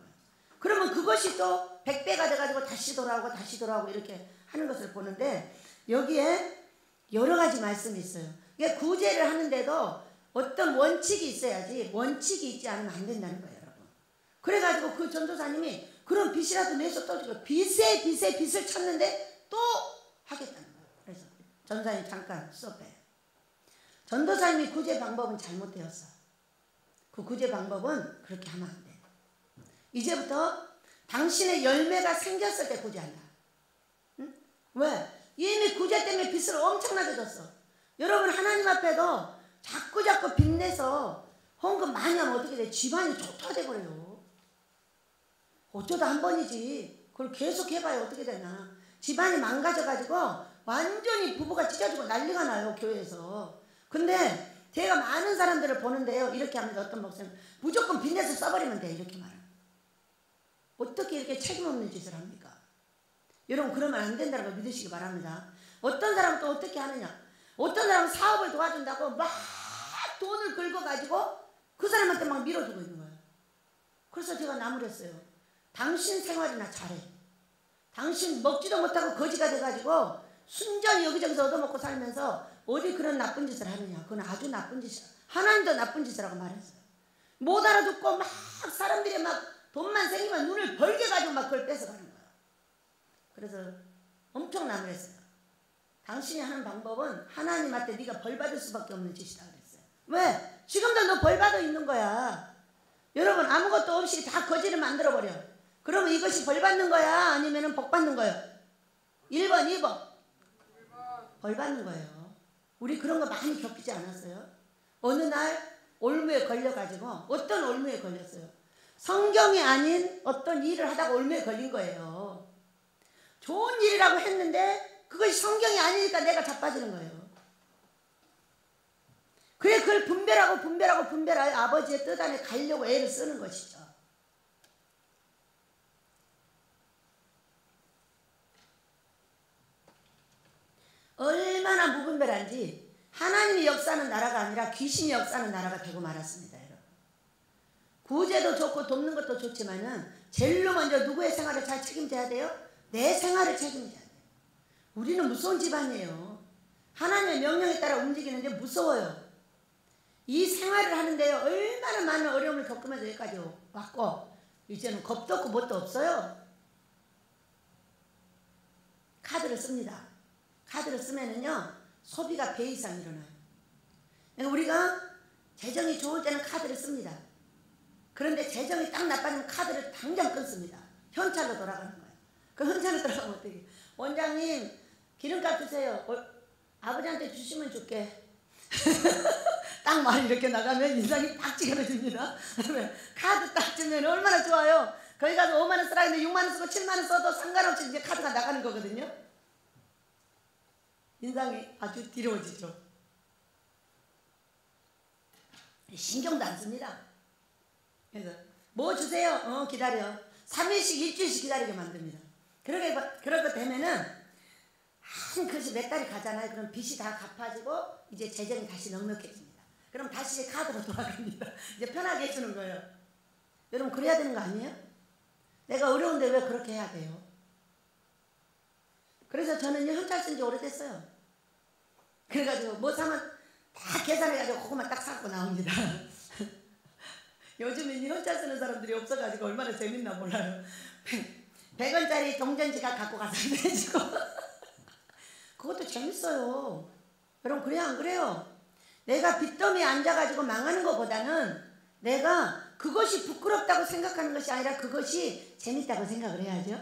그러면 그것이 또 100배가 돼가지고 다시 돌아오고 이렇게 하는 것을 보는데 여기에 여러 가지 말씀이 있어요. 이게 구제를 하는데도 어떤 원칙이 있어야지 원칙이 있지 않으면 안 된다는 거예요, 여러분. 그래가지고 그 전도사님이 그런 빚이라도 내서 떠주고 빚에 빚을 찾는데 또 하겠다는 거예요. 그래서 전도사님 잠깐 수업해. 전도사님이 구제 방법은 잘못되었어. 그 구제 방법은 그렇게 하면 안 돼. 이제부터 당신의 열매가 생겼을 때 구제한다. 응? 왜? 이미 구제 때문에 빚을 엄청나게 졌어. 여러분 하나님 앞에도 자꾸 빚내서 헌금 많이 하면 어떻게 돼? 집안이 좋다 돼버려요. 어쩌다 한 번이지. 그걸 계속 해봐야 어떻게 되나. 집안이 망가져가지고 완전히 부부가 찢어지고 난리가 나요. 교회에서. 근데 제가 많은 사람들을 보는데요. 이렇게 합니다. 어떤 목사님 무조건 빚내서 써버리면 돼. 이렇게 말해요. 어떻게 이렇게 책임 없는 짓을 합니까? 여러분 그러면 안 된다는 걸 믿으시기 바랍니다. 어떤 사람은 또 어떻게 하느냐. 어떤 사람은 사업을 도와준다고 막 돈을 긁어가지고 그 사람한테 막 밀어주고 있는 거예요. 그래서 제가 나무랬어요. 당신 생활이나 잘해. 당신 먹지도 못하고 거지가 돼가지고 순전히 여기저기서 얻어먹고 살면서 어디 그런 나쁜 짓을 하느냐. 그건 아주 나쁜 짓이야. 하나님도 나쁜 짓이라고 말했어요. 못 알아듣고 막 사람들이 막 돈만 생기면 눈을 벌게 가지고 막 그걸 뺏어가는 거야. 그래서 엄청 나무랬어요. 당신이 하는 방법은 하나님한테 네가 벌 받을 수밖에 없는 짓이다 그랬어요. 왜? 지금도 너 벌 받아 있는 거야. 여러분 아무것도 없이 다 거지를 만들어버려. 그러면 이것이 벌 받는 거야? 아니면 복 받는 거예요? 1번, 2번. 벌 받는 거예요. 우리 그런 거 많이 겪이지 않았어요? 어느 날 올무에 걸려가지고 어떤 올무에 걸렸어요? 성경이 아닌 어떤 일을 하다가 올무에 걸린 거예요. 좋은 일이라고 했는데 그것이 성경이 아니니까 내가 자빠지는 거예요. 그래 그걸 분별하여 아버지의 뜻 안에 가려고 애를 쓰는 것이죠. 얼마나 무분별한지 하나님이 역사하는 나라가 아니라 귀신이 역사하는 나라가 되고 말았습니다. 여러분. 구제도 좋고 돕는 것도 좋지만은 제일로 먼저 누구의 생활을 잘 책임져야 돼요? 내 생활을 책임져야 돼요. 우리는 무서운 집안이에요. 하나님의 명령에 따라 움직이는데 무서워요. 이 생활을 하는데요. 얼마나 많은 어려움을 겪으면서 여기까지 왔고 이제는 겁도 없고 뭣도 없어요. 카드를 씁니다. 카드를 쓰면은요 소비가 배 이상 일어나요. 우리가 재정이 좋을 때는 카드를 씁니다. 그런데 재정이 딱 나빠지면 카드를 당장 끊습니다. 현찰로 돌아가는 거예요. 그 현찰로 돌아가면 어떻게? 원장님 기름값 주세요. 아버지한테 주시면 줄게. 딱 말 이렇게 나가면 인상이 팍 찌그러집니다. 카드 딱 주면 얼마나 좋아요. 거기 가서 5만원 쓰라 했는데 6만원 쓰고 7만원 써도 상관없이 이제 카드가 나가는 거거든요. 인상이 아주 뒤로워지죠. 신경도 안 씁니다. 그래서 뭐 주세요? 기다려. 3일씩 일주일씩 기다리게 만듭니다. 그렇게 되면은 한 그릇이 몇 달이 가잖아요. 그럼 빚이 다 갚아지고 이제 재정이 다시 넉넉해집니다. 그럼 다시 카드로 돌아갑니다. 이제 편하게 해주는 거예요. 여러분 그래야 되는 거 아니에요? 내가 어려운데 왜 그렇게 해야 돼요? 그래서 저는 현찰 쓴 지 오래됐어요. 그래가지고 뭐 사면 다 계산해가지고 그것만 딱 사고 나옵니다. 요즘에 현찰 쓰는 사람들이 없어가지고 얼마나 재밌나 몰라요. 100원짜리 동전지갑 갖고 가서 내주고 그것도 재밌어요. 여러분 그래요 안 그래요? 내가 빚더미에 앉아가지고 망하는 것보다는 내가 그것이 부끄럽다고 생각하는 것이 아니라 그것이 재밌다고 생각을 해야죠.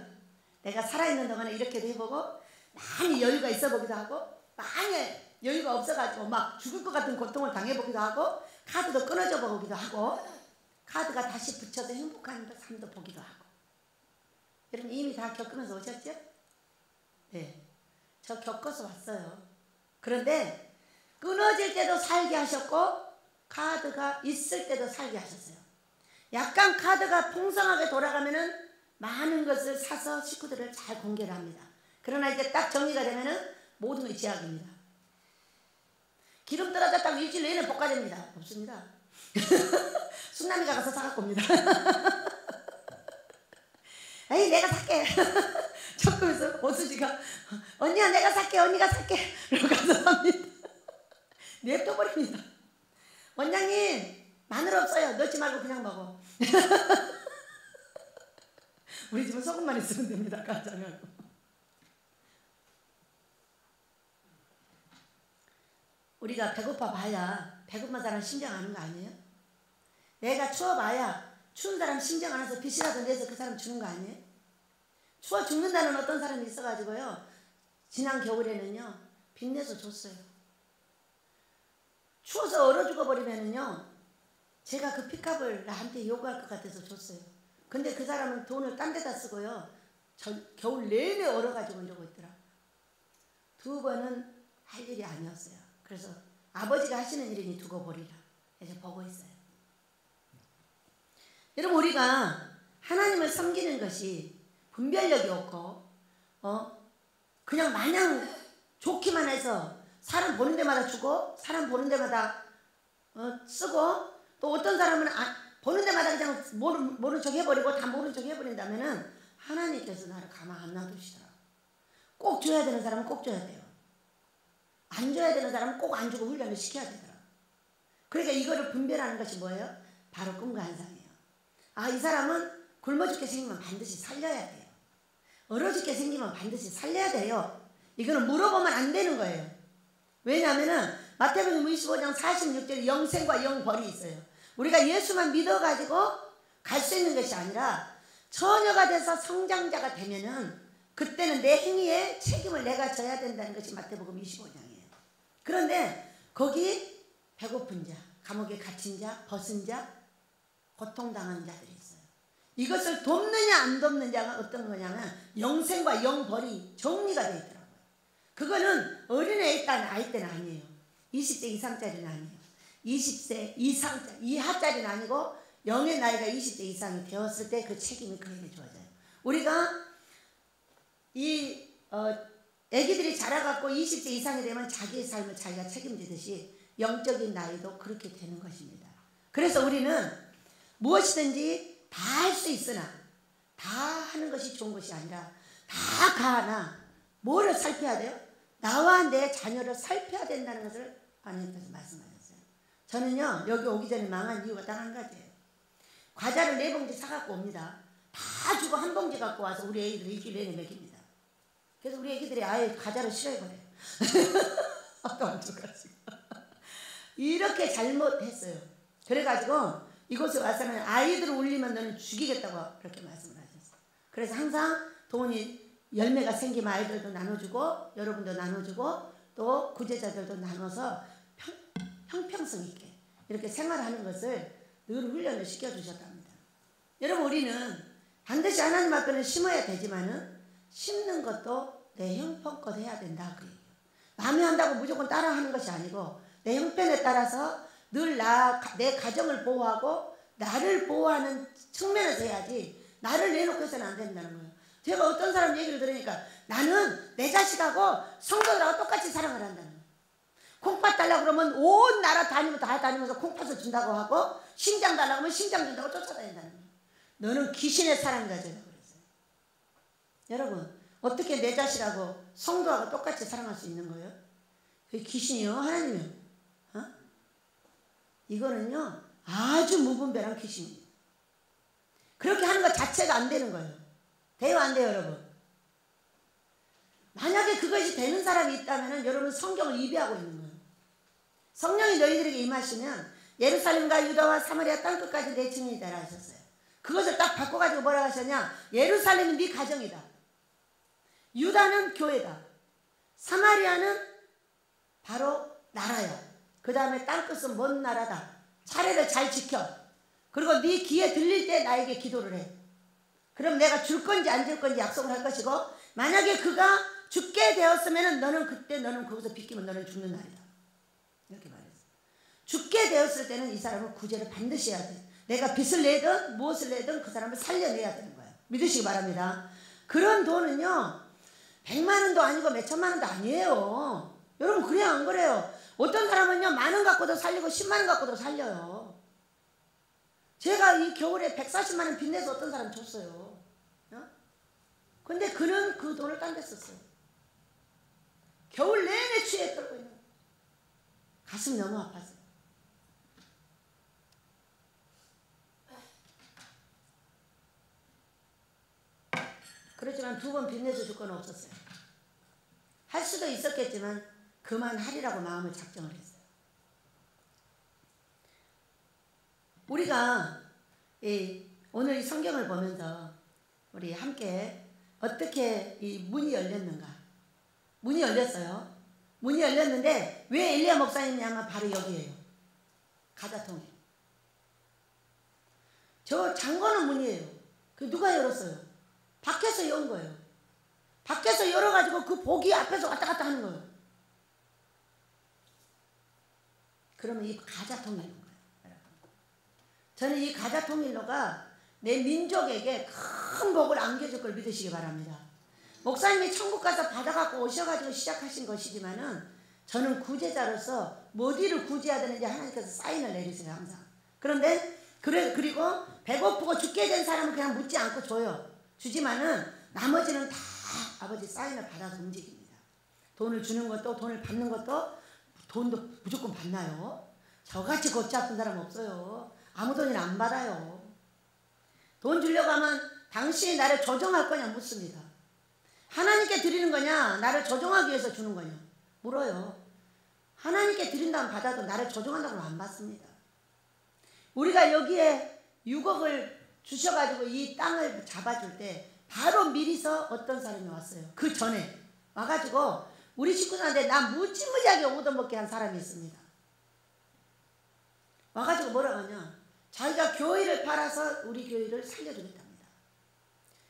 내가 살아있는 동안에 이렇게도 해보고 많이 여유가 있어 보기도 하고 많이 여유가 없어가지고 막 죽을 것 같은 고통을 당해보기도 하고 카드도 끊어져 보기도 하고 카드가 다시 붙여서 행복한 삶도 보기도 하고. 여러분 이미 다 겪으면서 오셨죠? 네, 저 겪어서 왔어요. 그런데 끊어질 때도 살게 하셨고 카드가 있을 때도 살게 하셨어요. 약간 카드가 풍성하게 돌아가면은 많은 것을 사서 식구들을 잘 공개를 합니다. 그러나 이제 딱 정리가 되면은 모든 게 제약입니다. 기름 떨어졌다고 일주일 내내 볶아집니다. 없습니다. 순남이가 가서 사갖고 옵니다. 에이 내가 살게. 조금해서 오수지가 언니야 내가 살게 언니가 살게 이러고 가서 삽니다. 냅둬버립니다. 원장님 마늘 없어요. 넣지 말고 그냥 먹어. 우리 집은 소금만 있으면 됩니다. 간장하고. 우리가 배고파 봐야 배고픈 사람 심장 아는 거 아니에요? 내가 추워 봐야 추운 사람 심장 안에서 빛이라도 내서 그 사람 죽는 거 아니에요? 추워 죽는다는 어떤 사람이 있어가지고요, 지난 겨울에는요 빚내서 줬어요. 추워서 얼어 죽어버리면은요 제가 그 핏값을 나한테 요구할 것 같아서 줬어요. 근데 그 사람은 돈을 딴 데다 쓰고요 겨울 내내 얼어가지고 이러고 있더라. 두 번은 할 일이 아니었어요. 그래서 아버지가 하시는 일이니 두고 보리라 이제 보고 있어요. 여러분, 우리가 하나님을 섬기는 것이 분별력이 없고 그냥 마냥 좋기만 해서 사람 보는 데마다 주고 사람 보는 데마다 쓰고, 또 어떤 사람은 보는 데마다 그냥 모른 척 해버리고 다 모른 척 해버린다면은 하나님께서 나를 가만 안 놔두시더라. 꼭 줘야 되는 사람은 꼭 줘야 돼요. 안 줘야 되는 사람은 꼭 안 주고 훈련을 시켜야 되더라. 그러니까 이거를 분별하는 것이 뭐예요? 바로 꿈과 환상이에요. 이 사람은 굶어 죽게 생기면 반드시 살려야 돼요. 얼어 죽게 생기면 반드시 살려야 돼요. 이거는 물어보면 안 되는 거예요. 왜냐하면은 마태복음 25장 46절에 영생과 영벌이 있어요. 우리가 예수만 믿어가지고 갈 수 있는 것이 아니라 처녀가 돼서 성장자가 되면은 그때는 내 행위에 책임을 내가 져야 된다는 것이 마태복음 25장이에요. 그런데 거기 배고픈 자, 감옥에 갇힌 자, 벗은 자, 고통당하는 자들이 있어요. 이것을 돕느냐 안 돕느냐가 어떤 거냐면 영생과 영벌이 정리가 되어 있더라고요. 그거는 어린애에 있다는 아이 때는 아니에요. 20세 이상짜리는 아니에요. 20세 이하짜리는 아니고 영의 나이가 20세 이상이 되었을 때 그 책임이 그에게 주어져요. 우리가 애기들이 자라갖고 20세 이상이 되면 자기의 삶을 자기가 책임지듯이 영적인 나이도 그렇게 되는 것입니다. 그래서 우리는 무엇이든지 다 할 수 있으나 다 하는 것이 좋은 것이 아니라 다 가하나 뭐를 살펴야 돼요? 나와 내 자녀를 살펴야 된다는 것을 하나님께서 말씀하셨어요. 저는요 여기 오기 전에 망한 이유가 딱 한 가지예요. 과자를 4봉지 사갖고 옵니다. 다 주고 한 봉지 갖고 와서 우리 애기들 일주일 내내 먹입니다. 그래서 우리 애기들이 아예 과자를 싫어해버려요. 아까 안 줘가지고 이렇게 잘못했어요. 그래가지고 이곳에 와서는 아이들을 울리면 너는 죽이겠다고 그렇게 말씀을 하셨어요. 그래서 항상 돈이 열매가 생기면 아이들도 나눠주고 여러분도 나눠주고 또 구제자들도 나눠서 형평성 있게 이렇게 생활하는 것을 늘 훈련을 시켜주셨답니다. 여러분, 우리는 반드시 하나님 앞에는 심어야 되지만은 심는 것도 내 형편껏 해야 된다 그 얘기예요. 남이 한다고 무조건 따라하는 것이 아니고 내 형편에 따라서 늘 내 가정을 보호하고 나를 보호하는 측면에서 해야지 나를 내놓고 해서는 안 된다는 거예요. 제가 어떤 사람 얘기를 들으니까 나는 내 자식하고 성도들하고 똑같이 사랑을 한다는 거예요. 콩팥 달라고 그러면 온 나라 다니면서 콩팥을 준다고 하고 심장 달라고 하면 심장 준다고 쫓아다닌다는 거예요. 너는 귀신의 사랑이다 제가 그랬어요. 여러분, 어떻게 내 자식하고 성도하고 똑같이 사랑할 수 있는 거예요? 그게 귀신이요? 하나님이요? 이거는요 아주 무분별한 귀신입니다. 그렇게 하는 것 자체가 안 되는 거예요. 돼요 안 돼요 여러분? 만약에 그것이 되는 사람이 있다면 여러분 성경을 위배하고 있는 거예요. 성령이 너희들에게 임하시면 예루살렘과 유다와 사마리아 땅끝까지 내 증인이 되라 하셨어요. 그것을 딱 바꿔가지고 뭐라고 하셨냐, 예루살렘은 네 가정이다, 유다는 교회다, 사마리아는 바로 나라야, 그 다음에 땅끝은 먼 나라다. 차례를 잘 지켜. 그리고 네 귀에 들릴 때 나에게 기도를 해. 그럼 내가 줄 건지 안 줄 건지 약속을 할 것이고, 만약에 그가 죽게 되었으면 너는 거기서 빗기면 너는 죽는 날이다. 이렇게 말했어. 죽게 되었을 때는 이 사람은 구제를 반드시 해야 돼. 내가 빚을 내든 무엇을 내든 그 사람을 살려내야 되는 거야. 믿으시기 바랍니다. 그런 돈은요 100만 원도 아니고 몇 천만 원도 아니에요. 여러분, 그래요 안 그래요? 어떤 사람은요 10,000원 갖고도 살리고 10만 원 갖고도 살려요. 제가 이 겨울에 140만 원 빚내서 어떤 사람 줬어요. 근데 그는 그 돈을 딴 데 썼어요. 겨울 내내 취해 떨고 있는 거예요. 가슴이 너무 아팠어요. 줬지만 2번 빚내서 줄 건 없었어요. 할 수도 있었겠지만 그만하리라고 마음을 작정을 했어요. 우리가 오늘 이 성경을 보면서 우리 함께 어떻게 이 문이 열렸는가? 문이 열렸어요. 문이 열렸는데 왜 엘리야 목사님이 아마 바로 여기에요. 가자통에. 저 잠궈놓은 문이에요. 그 누가 열었어요? 밖에서 연 거예요. 밖에서 열어가지고 그 복이 앞에서 왔다 갔다 하는 거예요. 그러면 이 가자통일로인 거예요. 저는 이 가자통일로가 내 민족에게 큰 복을 안겨줄 걸 믿으시기 바랍니다. 목사님이 천국 가서 받아갖고 오셔가지고 시작하신 것이지만은 저는 구제자로서 어디를 구제해야 되는지 하나님께서 사인을 내리세요 항상. 그런데 그리고 배고프고 죽게 된 사람은 그냥 묻지 않고 줘요. 주지만은 나머지는 다 아버지 사인을 받아서 움직입니다. 돈을 주는 것도 돈을 받는 것도 돈도 무조건 받나요? 저같이 골치 아픈 사람 없어요. 아무 돈이나 안 받아요. 돈 주려고 하면 당신이 나를 조정할 거냐 묻습니다. 하나님께 드리는 거냐 나를 조정하기 위해서 주는 거냐 물어요. 하나님께 드린다면 받아도 나를 조정한다고는 안 받습니다. 우리가 여기에 6억을 주셔가지고 이 땅을 잡아줄 때 바로 미리서 어떤 사람이 왔어요. 그 전에 와가지고 우리 식구들한테 나 무지무지하게 얻어먹게 한 사람이 있습니다. 와가지고 뭐라고 하냐, 자기가 교회를 팔아서 우리 교회를 살려주겠답니다.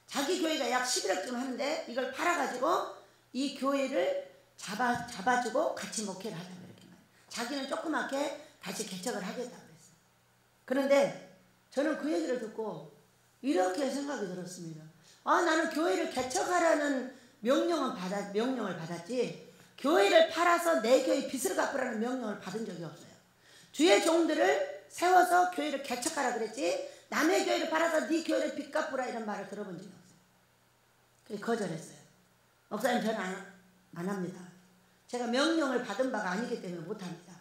자기 교회가 약 11억쯤 하는데 이걸 팔아가지고 이 교회를 잡아주고 같이 목회를 하자고 이렇게 말해요. 자기는 조그맣게 다시 개척을 하겠다고 그랬어요. 그런데 저는 그 얘기를 듣고 이렇게 생각이 들었습니다. 아, 나는 교회를 개척하라는 명령을 받았지 교회를 팔아서 내 교회 빚을 갚으라는 명령을 받은 적이 없어요. 주의 종들을 세워서 교회를 개척하라 그랬지 남의 교회를 팔아서 네 교회를 빚 갚으라 이런 말을 들어본 적이 없어요. 그래서 거절했어요. 목사님 저는 안 합니다. 제가 명령을 받은 바가 아니기 때문에 못합니다.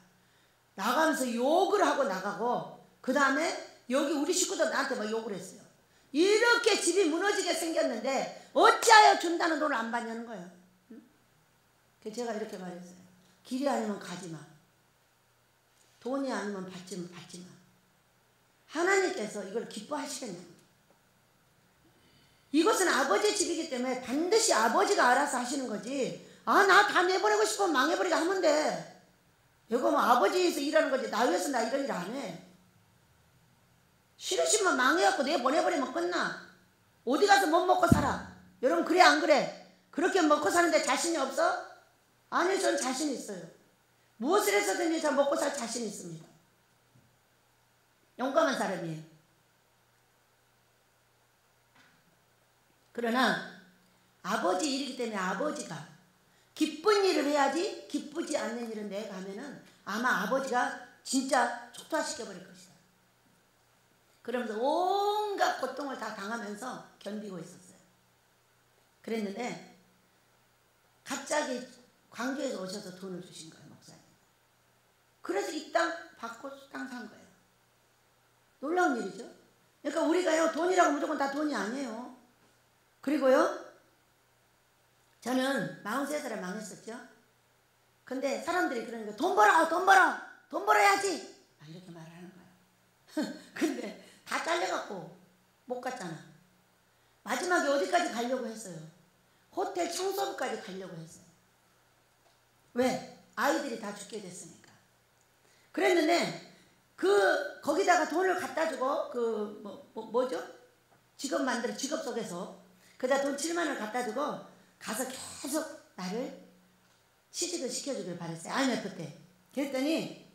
나가면서 욕을 하고 나가고 그 다음에 여기 우리 식구들 나한테 막 욕을 했어요. 이렇게 집이 무너지게 생겼는데 어찌하여 준다는 돈을 안 받냐는 거예요. 응? 그래서 제가 이렇게 말했어요. 길이 아니면 가지마. 돈이 아니면 받지마. 하나님께서 이걸 기뻐하시겠냐고. 이것은 아버지의 집이기 때문에 반드시 아버지가 알아서 하시는 거지. 아, 나 다 내보내고 싶으면 망해버리게 하면 돼. 이거 뭐 아버지에서 일하는 거지 나 위해서 나 이런 일 안 해. 싫으시면 망해갖고 내보내버리면 끝나. 어디 가서 못 먹고 살아. 여러분 그래 안 그래? 그렇게 먹고 사는데 자신이 없어? 아니요, 전 자신 있어요. 무엇을 해서든지 저 먹고 살 자신 있습니다. 용감한 사람이에요. 그러나 아버지 일이기 때문에 아버지가 기쁜 일을 해야지 기쁘지 않는 일은 내가 하면은 아마 아버지가 진짜 촉발시켜버릴 것이다. 그러면서 온갖 고통을 다 당하면서 견디고 있었어요. 그랬는데 갑자기 광주에서 오셔서 돈을 주신 거예요, 목사님. 그래서 이 땅 받고 땅 산 거예요. 놀라운 일이죠. 그러니까 우리가요, 돈이라고 무조건 다 돈이 아니에요. 그리고요, 저는 43살에 망했었죠. 근데 사람들이 그러니까 돈 벌어야지 이렇게 말을 하는 거예요. 근데 다 잘려갖고 못 갔잖아. 마지막에 어디까지 가려고 했어요? 호텔 청소부까지 가려고 했어요. 왜? 아이들이 다 죽게 됐으니까. 그랬는데 거기다가 돈을 갖다 주고 뭐죠? 직업 속에서 그다 돈 7만 원을 갖다 주고 가서 계속 나를 취직을 시켜주길 바랬어요. IMF 때. 그랬더니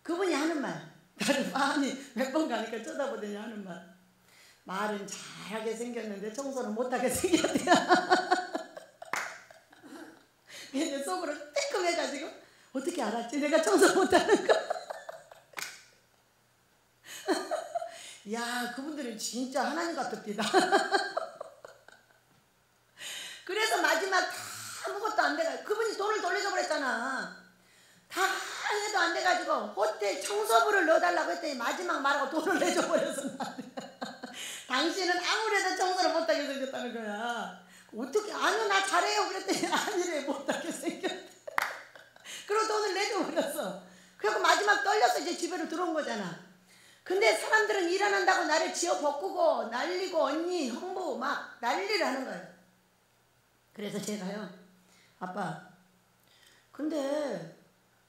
그분이 하는 말, 나를 많이 몇 번 가니까 쳐다보더니 하는 말은 잘하게 생겼는데 청소는 못하게 생겼대요. 이제 속으로 떼끔해가지고 어떻게 알았지? 내가 청소 못하는 거. 야, 그분들은 진짜 하나님 같습니다. 그래서 마지막 다 아무것도 안 돼가지고 그분이 돈을 돌려줘 버렸잖아. 다 해도 안 돼가지고 호텔 청소부를 넣어달라고 했더니 마지막 말하고 돈을 내줘 버렸어. 당신은 아무래도 청소를 못하게 생겼다는 거야. 어떻게 아니요 나 잘해요 그랬더니 아니래 못하게 생겼대. 그리고 돈을 내줘버렸어. 그래서 마지막 떨려서 이제 집에로 들어온 거잖아. 근데 사람들은 일 안 한다고 나를 지어 볶고 난리고 언니 형부 막 난리를 하는 거예요. 그래서 제가요 아빠 근데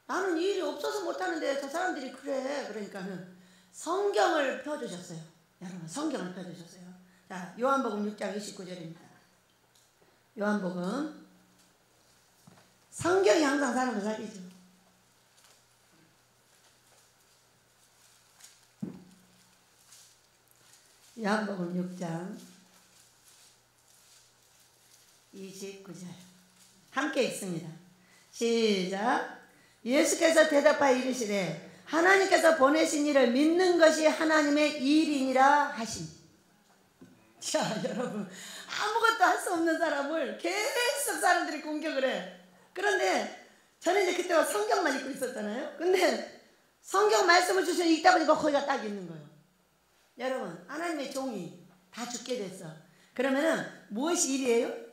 나는 일이 없어서 못하는데 저 사람들이 그래. 그러니까는 성경을 펴주셨어요. 여러분 성경을 펴주셨어요. 자 요한복음 6장 29절입니다. 요한복음 성경이 항상 사람을 살리죠. 요한복음 6장 29절 함께 읽습니다. 시작. 예수께서 대답하여 이르시되 하나님께서 보내신 이를 믿는 것이 하나님의 일이니라 하시니. 자 여러분 아무것도 할 수 없는 사람을 계속 사람들이 공격을 해. 그런데 저는 이제 그때 성경만 읽고 있었잖아요. 근데 성경 말씀을 주시면 읽다 보니까 거기가 딱 있는 거예요. 여러분 하나님의 종이 다 죽게 됐어. 그러면은 무엇이 일이에요?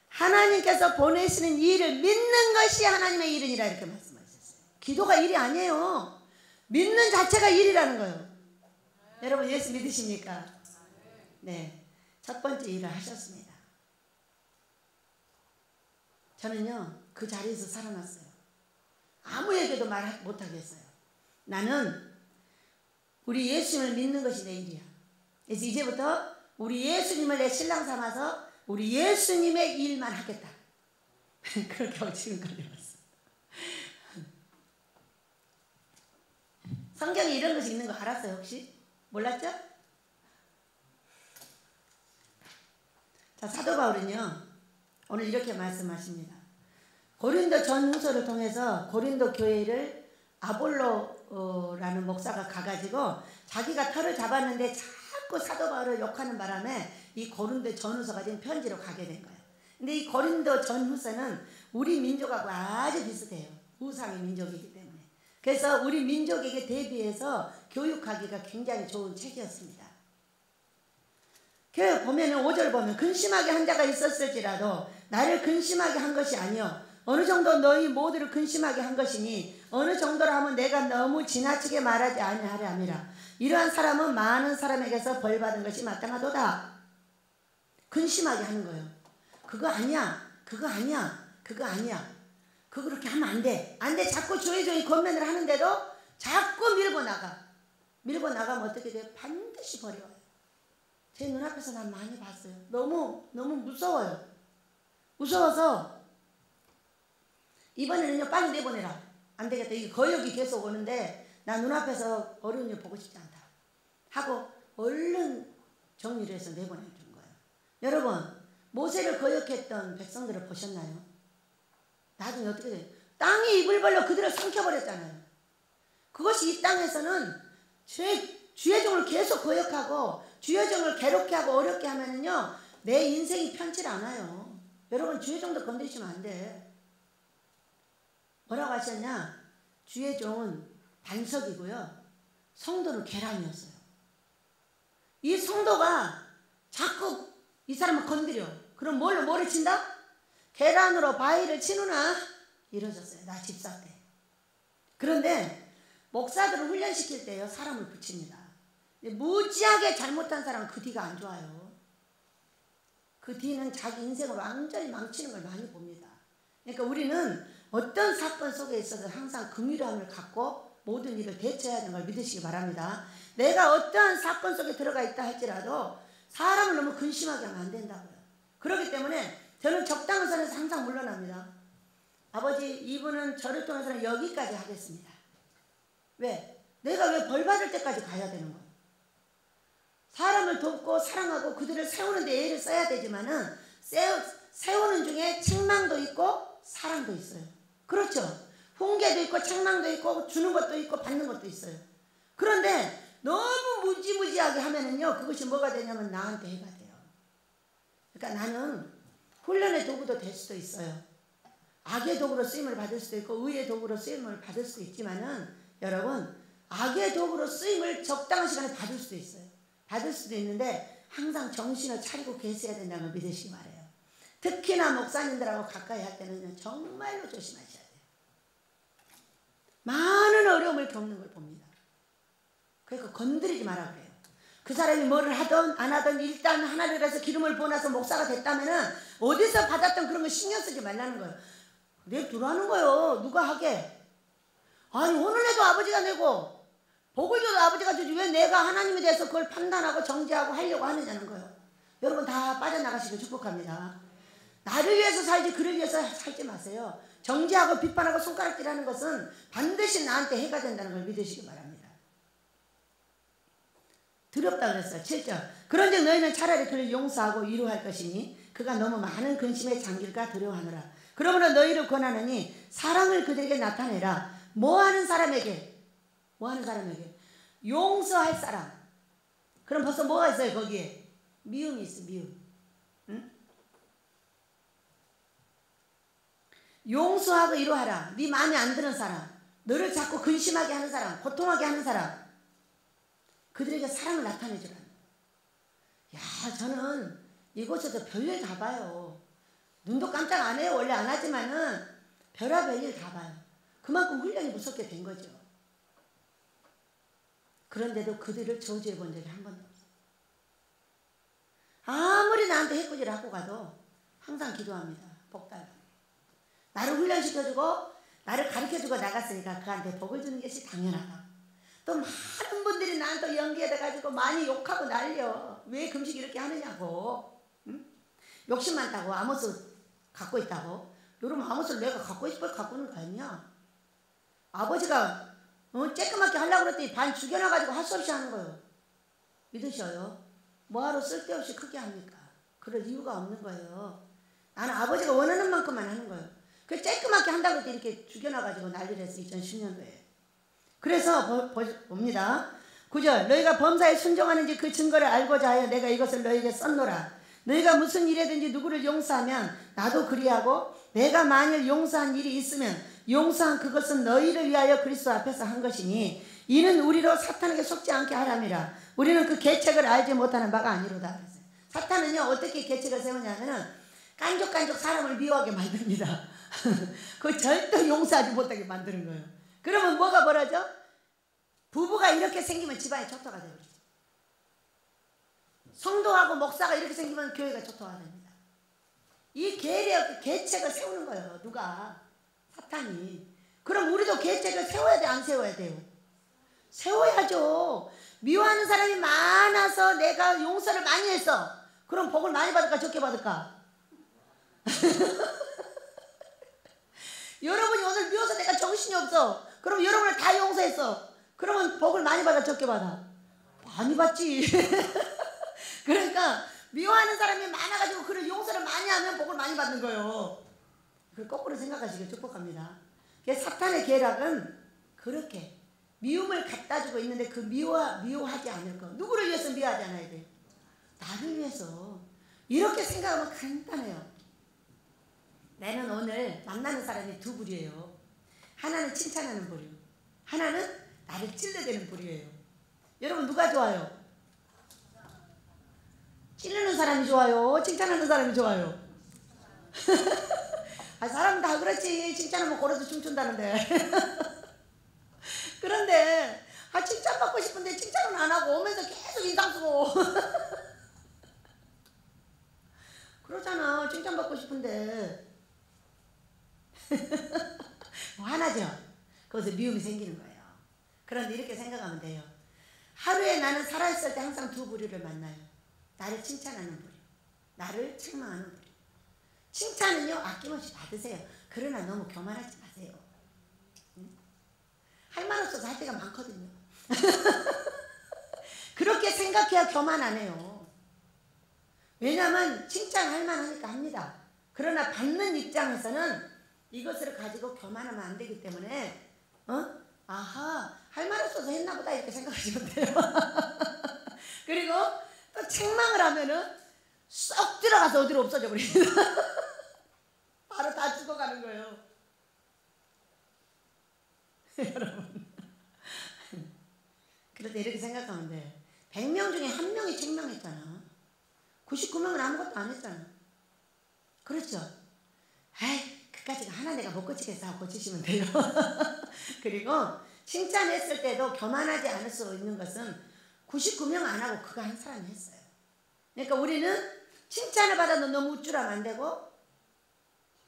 하나님께서 보내시는 일을 믿는 것이 하나님의 일이니라 이렇게 말씀하셨어요. 기도가 일이 아니에요. 믿는 자체가 일이라는 거예요. 여러분 예수 믿으십니까? 네, 첫 번째 일을 하셨습니다. 저는요 그 자리에서 살아났어요. 아무 얘기도 말 못하겠어요. 나는 우리 예수님을 믿는 것이 내 일이야. 그래서 이제부터 우리 예수님을 내 신랑 삼아서 우리 예수님의 일만 하겠다. 그렇게 하고 지금까지 왔어. 성경에 이런 것이 있는 거 알았어요 혹시? 몰랐죠? 자 사도 바울은요 오늘 이렇게 말씀하십니다. 고린도 전후서를 통해서 고린도 교회를 아볼로라는 목사가 가가지고 자기가 털을 잡았는데 자꾸 사도 바울을 욕하는 바람에 이 고린도 전후서가 지금 편지로 가게 된 거예요. 근데 이 고린도 전후서는 우리 민족하고 아주 비슷해요. 우상의 민족이기 때문에. 그래서 우리 민족에게 대비해서 교육하기가 굉장히 좋은 책이었습니다. 그 보면은 5절 보면 근심하게 한 자가 있었을지라도 나를 근심하게 한 것이 아니요 어느 정도 너희 모두를 근심하게 한 것이니 어느 정도라 하면 내가 너무 지나치게 말하지 아니하려 함이라. 이러한 사람은 많은 사람에게서 벌받은 것이 마땅하도다. 근심하게 하는 거예요. 그거 아니야. 그거 아니야. 그거 아니야. 그거 그렇게 하면 안 돼. 안 돼. 자꾸 조용히 권면을 하는데도 자꾸 밀고 나가. 밀고 나가면 어떻게 돼요? 반드시 버려요. 제 눈앞에서 난 많이 봤어요. 너무 무서워요. 무서워서 이번에는요 빨리 내보내라. 안 되겠다. 이게 거역이 계속 오는데 나 눈앞에서 어려운 일 보고 싶지 않다. 하고 얼른 정리를 해서 내보내준 거예요. 여러분 모세를 거역했던 백성들을 보셨나요? 나중에 어떻게 돼요? 땅이 입을 벌려 그들을 삼켜버렸잖아요. 그것이 이 땅에서는 주의 종을 계속 거역하고 주의 종을 괴롭게 하고 어렵게 하면은요 내 인생이 편치 않아요. 여러분 주의 종도 건드리시면 안 돼. 뭐라고 하셨냐? 주의 종은 반석이고요 성도는 계란이었어요. 이 성도가 자꾸 이 사람을 건드려. 그럼 뭐를 친다? 계란으로 바위를 치누나? 이러셨어요. 나 집사 때. 그런데 목사들을 훈련시킬 때요 사람을 붙입니다. 무지하게 잘못한 사람은 그 뒤가 안 좋아요. 그 뒤는 자기 인생을 완전히 망치는 걸 많이 봅니다. 그러니까 우리는 어떤 사건 속에 있어서 항상 긍휼함을 갖고 모든 일을 대처해야 하는 걸 믿으시기 바랍니다. 내가 어떠한 사건 속에 들어가 있다 할지라도 사람을 너무 근심하게 하면 안 된다고요. 그렇기 때문에 저는 적당한 선에서 항상 물러납니다. 아버지 이분은 저를 통해서는 여기까지 하겠습니다. 왜? 내가 왜 벌 받을 때까지 가야 되는 거예요? 사람을 돕고 사랑하고 그들을 세우는 데 애를 써야 되지만은 세우는 중에 책망도 있고 사랑도 있어요. 그렇죠? 훈계도 있고 책망도 있고 주는 것도 있고 받는 것도 있어요. 그런데 너무 무지무지하게 하면은요 그것이 뭐가 되냐면 나한테 해가 돼요. 그러니까 나는 훈련의 도구도 될 수도 있어요. 악의 도구로 쓰임을 받을 수도 있고 의의 도구로 쓰임을 받을 수도 있지만은 여러분 악의 도구로 쓰임을 적당한 시간에 받을 수도 있어요. 받을 수도 있는데 항상 정신을 차리고 계셔야 된다는 걸 믿으시기 바라요. 특히나 목사님들하고 가까이 할 때는 정말로 조심하셔야 돼요. 많은 어려움을 겪는 걸 봅니다. 그러니까 건드리지 마라 그래요. 그 사람이 뭐를 하든 안 하든 일단 하나를 해서 기름을 부어놔서 목사가 됐다면은 어디서 받았던 그런 거 신경 쓰지 말라는 거예요. 내 두라는 거예요. 누가 하게? 아니 오늘 내도 아버지가 내고 복을 줘도 아버지가 주지 왜 내가 하나님에 대해서 그걸 판단하고 정죄하고 하려고 하느냐는 거예요. 여러분 다 빠져나가시길 축복합니다. 나를 위해서 살지 그를 위해서 살지 마세요. 정죄하고 비판하고 손가락질하는 것은 반드시 나한테 해가 된다는 걸 믿으시기 바랍니다. 두렵다 그랬어요. 7절. 그런즉 너희는 차라리 그를 용서하고 위로할 것이니 그가 너무 많은 근심에 잠길까 두려워하노라. 그러므로 너희를 권하노니 사랑을 그들에게 나타내라. 뭐하는 사람에게? 뭐하는 사람에게? 용서할 사람. 그럼 벌써 뭐가 있어요 거기에? 미움이 있어. 미움. 응? 용서하고 위로하라. 네 마음에 안 드는 사람, 너를 자꾸 근심하게 하는 사람, 고통하게 하는 사람, 그들에게 사랑을 나타내주라. 야, 저는 이곳에서 별일 다 봐요. 눈도 깜짝 안 해요. 원래 안 하지만은 별의별 일 다 봐요. 그만큼 훈련이 무섭게 된 거죠. 그런데도 그들을 저주해 본 적이 한 번도 없어요. 아무리 나한테 해코지를 하고 가도 항상 기도합니다. 복달라. 나를 훈련시켜주고 나를 가르쳐주고 나갔으니까 그한테 복을 주는 것이 당연하다. 또 많은 분들이 나한테 연기해가지고 많이 욕하고 난려. 왜 금식 이렇게 하느냐고. 응? 욕심 많다고. 아모스 갖고 있다고. 여러분 아모스를 내가 갖고 싶어 갖고 있는 거 아니야. 아버지가 쬐끄맣게 하려고 그랬더니 반 죽여놔가지고 할 수 없이 하는 거예요. 믿으셔요? 뭐하러 쓸데없이 크게 합니까? 그럴 이유가 없는 거예요. 나는 아버지가 원하는 만큼만 하는 거예요. 그 쬐끄맣게 한다고 해도 이렇게 죽여놔가지고 난리를 했어. 2010년도에. 그래서 봅니다. 9절. 너희가 범사에 순종하는지 그 증거를 알고자 하여 내가 이것을 너희에게 썼노라. 너희가 무슨 일이든지 누구를 용서하면 나도 그리하고 내가 만일 용서한 일이 있으면 용서한 그것은 너희를 위하여 그리스도 앞에서 한 것이니 이는 우리로 사탄에게 속지 않게 하람이라. 우리는 그 계책을 알지 못하는 바가 아니로다. 사탄은요 어떻게 계책을 세우냐면은 깐족깐족 사람을 미워하게 만듭니다. 그거 절대 용서하지 못하게 만드는 거예요. 그러면 뭐가 벌어져? 부부가 이렇게 생기면 집안이 초토가 되버리죠. 성도하고 목사가 이렇게 생기면 교회가 초토가 됩니다. 이 계책을 세우는 거예요. 누가? 사탄이. 그럼 우리도 계책을 세워야 돼? 안 세워야 돼요? 세워야죠. 미워하는 사람이 많아서 내가 용서를 많이 했어. 그럼 복을 많이 받을까 적게 받을까? 여러분이 오늘 미워서 내가 정신이 없어. 그럼 여러분을 다 용서했어. 그러면 복을 많이 받아 적게 받아? 많이 받지. 그러니까 미워하는 사람이 많아가지고 그를 용서를 많이 하면 복을 많이 받는 거예요. 그걸 거꾸로 생각하시길 축복합니다. 사탄의 계략은 그렇게 미움을 갖다 주고 있는데 그 미워하지 않을 거. 누구를 위해서 미워하지 않아야 돼? 나를 위해서. 이렇게 생각하면 간단해요. 나는 오늘 만나는 사람이 두 부류예요. 하나는 칭찬하는 부류, 하나는 나를 찔러대는 부류예요. 여러분 누가 좋아요? 찔르는 사람이 좋아요? 칭찬하는 사람이 좋아요? 아, 사람 다 그렇지. 칭찬하면 걸어서 춤춘다는데. 그런데 칭찬받고 싶은데 칭찬은 안 하고 오면서 계속 인상 쓰고. 그러잖아. 칭찬받고 싶은데. 뭐 하나죠. 거기서 미움이 생기는 거예요. 그런데 이렇게 생각하면 돼요. 하루에 나는 살아있을 때 항상 두 부류를 만나요. 나를 칭찬하는 부류, 나를 책망하는 부류. 칭찬은요 아낌없이 받으세요. 그러나 너무 교만하지 마세요. 응? 할 말 없어서 할 때가 많거든요. 그렇게 생각해야 교만 안 해요. 왜냐하면 칭찬할 만하니까 합니다. 그러나 받는 입장에서는 이것을 가지고 교만하면 안 되기 때문에 아하 할 말 없어서 했나 보다 이렇게 생각하시면 돼요. 그리고 또 책망을 하면은 쏙 들어가서 어디로 없어져 버립니다. 바로 다 죽어가는 거예요. 여러분 그런데 이렇게 생각하면 돼. 100명 중에 한 명이 책망했잖아. 99명은 아무것도 안 했잖아. 그렇죠? 아이, 그까지가 하나 내가 못 고치겠어 하고 고치시면 돼요. 그리고 칭찬했을 때도 교만하지 않을 수 있는 것은 99명 안 하고 그거 한 사람이 했어요. 그러니까 우리는 칭찬을 받아도 너무 우쭐하면 안 되고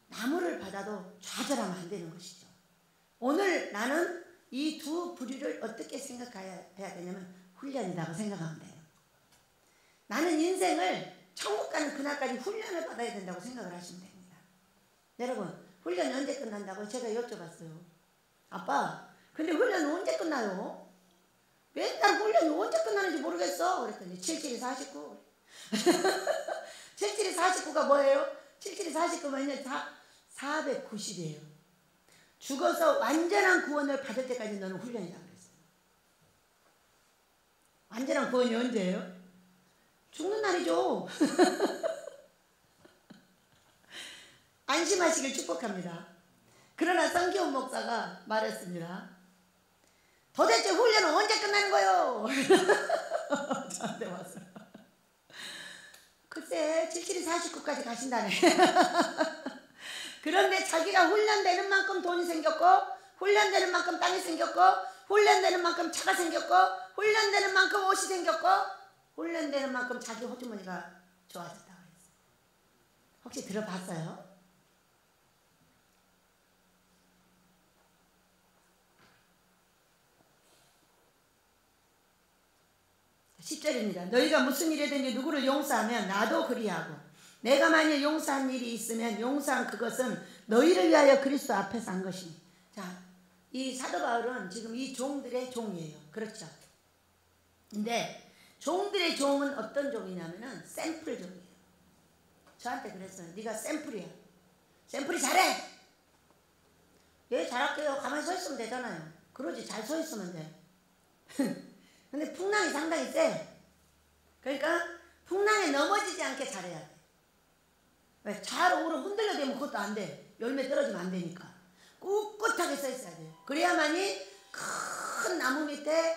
나무를 받아도 좌절하면 안 되는 것이죠. 오늘 나는 이 두 부류를 어떻게 생각해야 되냐면 훈련이라고 생각하면 돼요. 나는 인생을 천국 가는 그날까지 훈련을 받아야 된다고 생각을 하시면 됩니다. 여러분, 훈련이 언제 끝난다고 제가 여쭤봤어요. 아빠, 근데 훈련은 언제 끝나요? 맨날 훈련이 언제 끝나는지 모르겠어. 그랬더니 77이 49. 77이 49가 뭐예요? 77이 49면요 490이에요. 죽어서 완전한 구원을 받을 때까지 너는 훈련이라고 그랬어요. 완전한 구원이 언제예요? 죽는 날이죠. 안심하시길 축복합니다. 그러나 성기훈 목사가 말했습니다. 도대체 훈련은 언제 끝나는 거요? 저한테 왔어요. 글쎄 77이 49까지 가신다네. 그런데 자기가 훈련되는 만큼 돈이 생겼고 훈련되는 만큼 땅이 생겼고 훈련되는 만큼 차가 생겼고 훈련되는 만큼 옷이 생겼고 훈련되는 만큼 자기 호주머니가 좋아졌다고 했어요. 혹시 들어봤어요? 10절입니다. 너희가 무슨 일이든지 누구를 용서하면 나도 그리하고 내가 만일 용서한 일이 있으면 용서한 그것은 너희를 위하여 그리스도 앞에서 한 것이니. 자, 이 사도 바울은 지금 이 종들의 종이에요. 그렇죠? 근데 종들의 종은 어떤 종이냐면은 샘플 종이에요. 저한테 그랬어요. 네가 샘플이야. 샘플이 잘해. 왜 잘할게요? 가만히 서 있으면 되잖아요. 그러지, 잘 서 있으면 돼. 근데 풍랑이 상당히 세. 그러니까 풍랑에 넘어지지 않게 잘해야 돼. 왜? 잘 오르 흔들려대면 그것도 안 돼. 열매 떨어지면 안 되니까. 꿋꿋하게 서 있어야 돼요. 그래야만이 큰 나무 밑에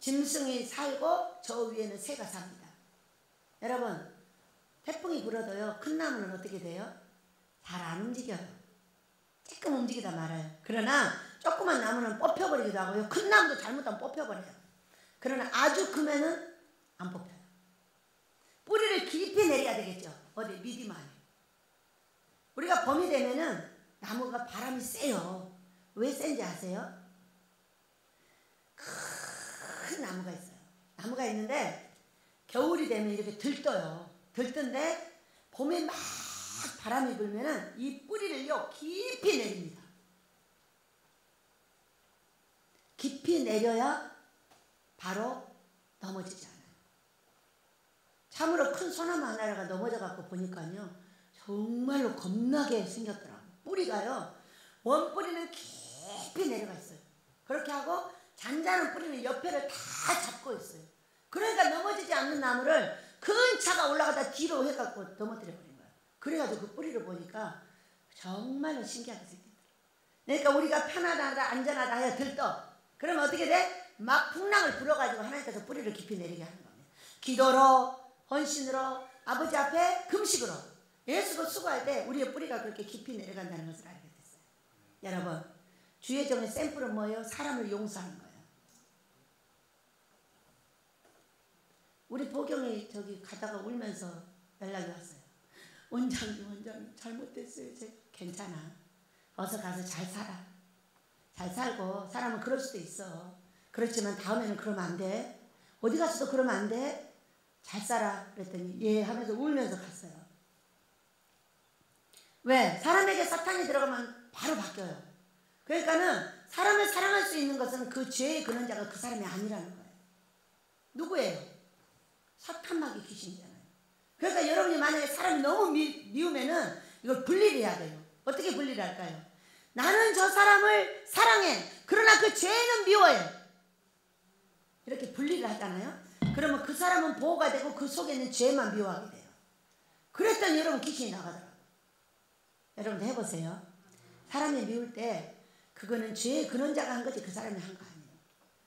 짐승이 살고 저 위에는 새가 삽니다. 여러분, 태풍이 불어도요, 큰 나무는 어떻게 돼요? 잘 안 움직여요. 조금 움직이다 말아요. 그러나 조그만 나무는 뽑혀버리기도 하고요. 큰 나무도 잘못하면 뽑혀버려요. 그러나 아주 크면은 안 뽑혀요. 뿌리를 깊이 내려야 되겠죠. 어디 미디마 안에. 우리가 봄이 되면은 나무가 바람이 세요. 왜 센지 아세요? 큰 나무가 있어요. 나무가 있는데 겨울이 되면 이렇게 들떠요. 들뜬데 봄에 막 바람이 불면은 이 뿌리를요 깊이 내립니다. 깊이 내려야 바로 넘어지지 않아요. 참으로 큰 소나무 하나가 넘어져 갖고 보니까요 정말로 겁나게 생겼더라고요. 뿌리가요 원뿌리는 깊이 내려가 있어요. 그렇게 하고 잔잔한 뿌리는 옆에를 다 잡고 있어요. 그러니까 넘어지지 않는 나무를 큰 차가 올라가다 뒤로 해갖고 넘어뜨려 버린 거예요. 그래가지고 그 뿌리를 보니까 정말로 신기하게 생겼더라고요. 그러니까 우리가 편하다 안전하다 해야 들떠. 그러면 어떻게 돼? 막 풍랑을 불어가지고 하나님께서 뿌리를 깊이 내리게 하는 겁니다. 기도로, 헌신으로, 아버지 앞에 금식으로. 예수도 수고할 때 우리의 뿌리가 그렇게 깊이 내려간다는 것을 알게 됐어요. 여러분, 주의 종의 샘플은 뭐예요? 사람을 용서하는 거예요. 우리 보경이 저기 가다가 울면서 연락이 왔어요. 원장님 잘못됐어요. 제가. 괜찮아. 어서 가서 잘 살아. 잘 살고 사람은 그럴 수도 있어. 그렇지만 다음에는 그러면 안 돼. 어디 가서도 그러면 안 돼. 잘 살아. 그랬더니 예 하면서 울면서 갔어요. 왜? 사람에게 사탄이 들어가면 바로 바뀌어요. 그러니까는 사람을 사랑할 수 있는 것은 그 죄의 근원자가 그 사람이 아니라는 거예요. 누구예요? 사탄마귀 귀신이잖아요. 그러니까 여러분이 만약에 사람이 너무 미우면은 이걸 분리를 해야 돼요. 어떻게 분리를 할까요? 나는 저 사람을 사랑해. 그러나 그 죄는 미워해. 이렇게 분리를 하잖아요. 그러면 그 사람은 보호가 되고 그 속에 있는 죄만 미워하게 돼요. 그랬더니 여러분 귀신이 나가더라고요. 여러분도 해보세요. 사람이 미울 때 그거는 죄의 근원자가 한 거지 그 사람이 한 거 아니에요.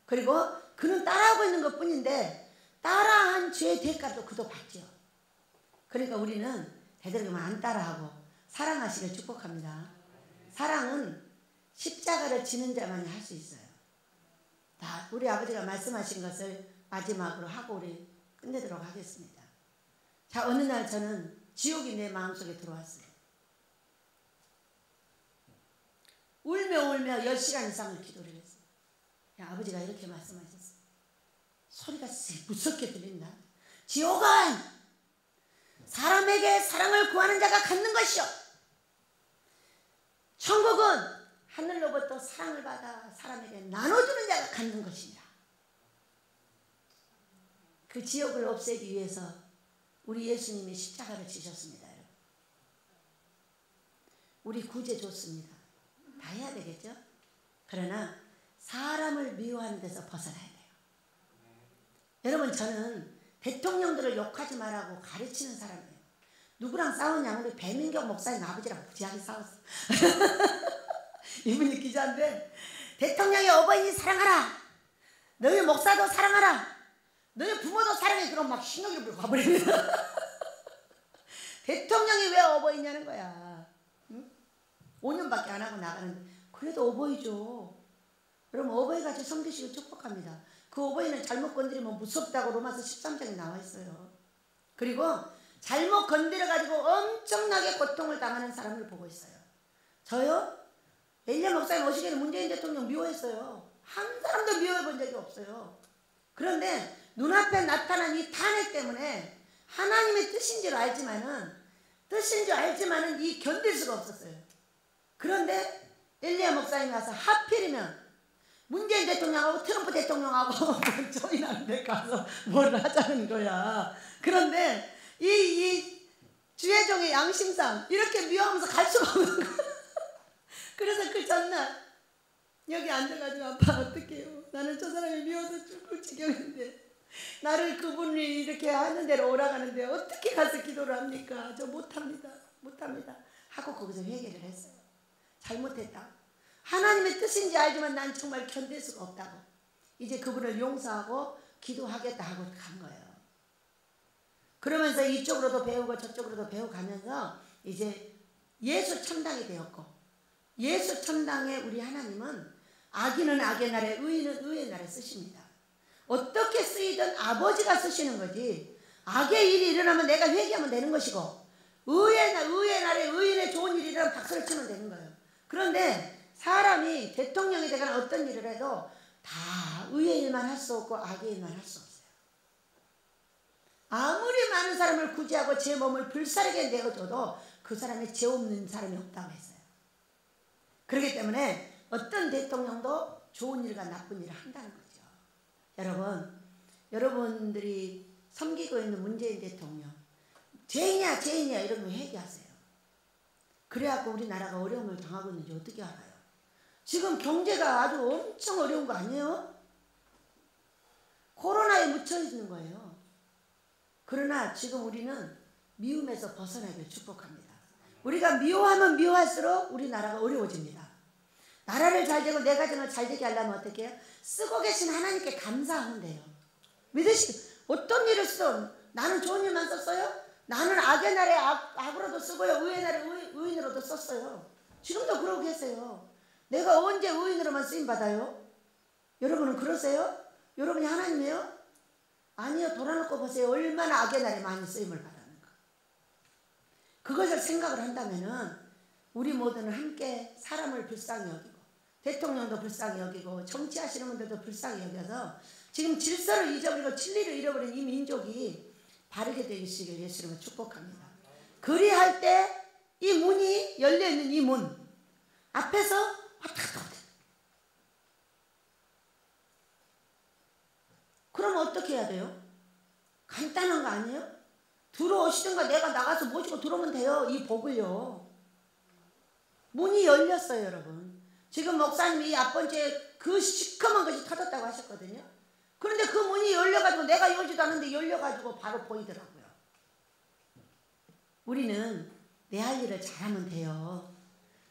그리고 그는 따라하고 있는 것 뿐인데 따라한 죄의 대가도 그도 받죠. 그러니까 우리는 되도록이면 안 따라하고 사랑하시길 축복합니다. 사랑은 십자가를 지는 자만이 할 수 있어요. 다 우리 아버지가 말씀하신 것을 마지막으로 하고 우리 끝내도록 하겠습니다. 자, 어느 날 저는 지옥이 내 마음속에 들어왔어요. 울며 10시간 이상을 기도를 했어요. 아버지가 이렇게 말씀하셨어요. 소리가 무섭게 들린다. 지옥은 사람에게 사랑을 구하는 자가 갖는 것이요, 천국은 하늘로부터 사랑을 받아 사람에게 나눠주는 자가 갖는 것이니라. 그 지옥을 없애기 위해서 우리 예수님이 십자가를 지셨습니다. 여러분. 우리 구제 좋습니다. 다 해야 되겠죠? 그러나 사람을 미워하는 데서 벗어나야 돼요. 여러분, 저는 대통령들을 욕하지 말라고 가르치는 사람이에요. 누구랑 싸우냐면 우리 배민경 목사님 아버지랑 무지하게 싸웠어. 이분이 기자인데, 대통령의 어버이 사랑하라, 너희 목사도 사랑하라, 너희 부모도 사랑해. 그럼 막 신경을 불고 가버립니다. 대통령이 왜 어버이냐는 거야. 응? 5년밖에 안 하고 나가는데 그래도 어버이죠. 여러분, 어버이 같이 섬기시고 축복합니다. 그 어버이는 잘못 건드리면 무섭다고 로마서 13장에 나와 있어요. 그리고 잘못 건드려가지고 엄청나게 고통을 당하는 사람을 보고 있어요. 저요? 엘리야 목사님 오시기에 문재인 대통령 미워했어요. 한 사람도 미워해 본 적이 없어요. 그런데 눈앞에 나타난 이 탄핵 때문에 하나님의 뜻인 줄 알지만은 이 견딜 수가 없었어요. 그런데 엘리야 목사님이 와서 하필이면 문재인 대통령하고 트럼프 대통령하고 조인하는데 가서 뭘 하자는 거야. 그런데 이 주혜종의 양심상 이렇게 미워하면서 갈 수가 없는 거야. 그래서 그 전날 여기 앉아가지고 아빠 어떡해요, 나는 저 사람이 미워서 죽을 지경인데 나를 그분이 이렇게 하는 대로 오라가는데 어떻게 가서 기도를 합니까? 저 못합니다 하고 거기서 회개를 했어요. 잘못했다, 하나님의 뜻인지 알지만 난 정말 견딜 수가 없다고 이제 그분을 용서하고 기도하겠다 하고 간 거예요. 그러면서 이쪽으로도 배우고 저쪽으로도 배워가면서 이제 예수 천당이 되었고, 예수 천당에 우리 하나님은 악인은 악의 날에 의인은 의의 날에 쓰십니다. 어떻게 쓰이든 아버지가 쓰시는 거지, 악의 일이 일어나면 내가 회개하면 되는 것이고, 의의 날에 의인의 좋은 일이 일어나면 박수를 치면 되는 거예요. 그런데 사람이 대통령이 되거나 어떤 일을 해도 다 의의 일만 할 수 없고 악의 일만 할 수 없어요. 아무리 많은 사람을 구제하고 제 몸을 불사르게 내어줘도 그 사람이 죄 없는 사람이 없다고 했어요. 그렇기 때문에 어떤 대통령도 좋은 일과 나쁜 일을 한다는 거죠. 여러분, 여러분들이 섬기고 있는 문재인 대통령 죄인이야 이런 거 얘기하세요. 그래갖고 우리나라가 어려움을 당하고 있는지 어떻게 알아요? 지금 경제가 아주 엄청 어려운 거 아니에요? 코로나에 묻혀 있는 거예요. 그러나 지금 우리는 미움에서 벗어나길 축복합니다. 우리가 미워하면 미워할수록 우리나라가 어려워집니다. 나라를 잘 되고 내 가정을 잘 되게 하려면 어떻게 해요? 쓰고 계신 하나님께 감사하면 돼요. 어떤 일을 쓰든 나는 좋은 일만 썼어요? 나는 악의 날에 악으로도 쓰고요, 의의 날에 의인으로도 썼어요. 지금도 그러고 계세요. 내가 언제 의인으로만 쓰임받아요? 여러분은 그러세요? 여러분이 하나님이에요? 아니요. 돌아놓고 보세요. 얼마나 악의 날에 많이 쓰임을 받았는가. 그것을 생각을 한다면은 우리 모두는 함께 사람을 불쌍히 여기고, 대통령도 불쌍히 여기고, 정치하시는 분들도 불쌍히 여겨서 지금 질서를 잊어버리고 진리를 잃어버린 이 민족이 바르게 되시길 예수님을 축복합니다. 그리할 때 이 문이 열려있는 이 문 앞에서 왔다 갔다 왔다. 그럼 어떻게 해야 돼요? 간단한 거 아니에요? 들어오시든가 내가 나가서 모시고 들어오면 돼요. 이 복을요. 문이 열렸어요, 여러분. 지금 목사님이 앞번째 그 시커먼 것이 터졌다고 하셨거든요. 그런데 그 문이 열려가지고 내가 열지도 않는데 열려가지고 바로 보이더라고요. 우리는 내 할 일을 잘하면 돼요.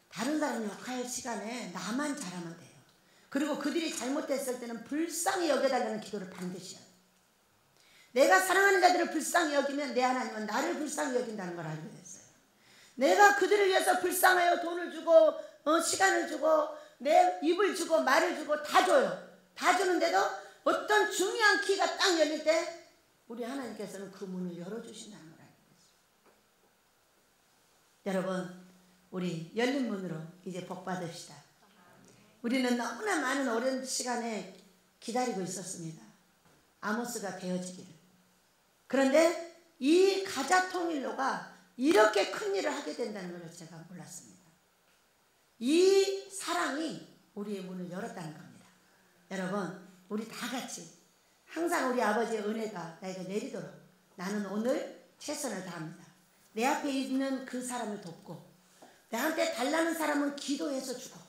다른 사람 욕할 시간에 나만 잘하면 돼요. 그리고 그들이 잘못했을 때는 불쌍히 여겨달라는 기도를 반드시 해요. 내가 사랑하는 자들을 불쌍히 여기면 내 하나님은 나를 불쌍히 여긴다는 걸 알게 됐어요. 내가 그들을 위해서 불쌍하여 돈을 주고 시간을 주고 내 입을 주고 말을 주고 다 줘요. 다 주는데도 어떤 중요한 키가 딱 열릴 때 우리 하나님께서는 그 문을 열어주신다는 걸 알게 됐어요. 여러분, 우리 열린 문으로 이제 복 받읍시다. 우리는 너무나 많은 오랜 시간에 기다리고 있었습니다. 아모스가 되어지기를. 그런데 이 가자통일로가 이렇게 큰 일을 하게 된다는 걸 제가 몰랐습니다. 이 사랑이 우리의 문을 열었다는 겁니다. 여러분, 우리 다 같이 항상 우리 아버지의 은혜가 나에게 내리도록 나는 오늘 최선을 다합니다. 내 앞에 있는 그 사람을 돕고 나한테 달라는 사람은 기도해서 주고,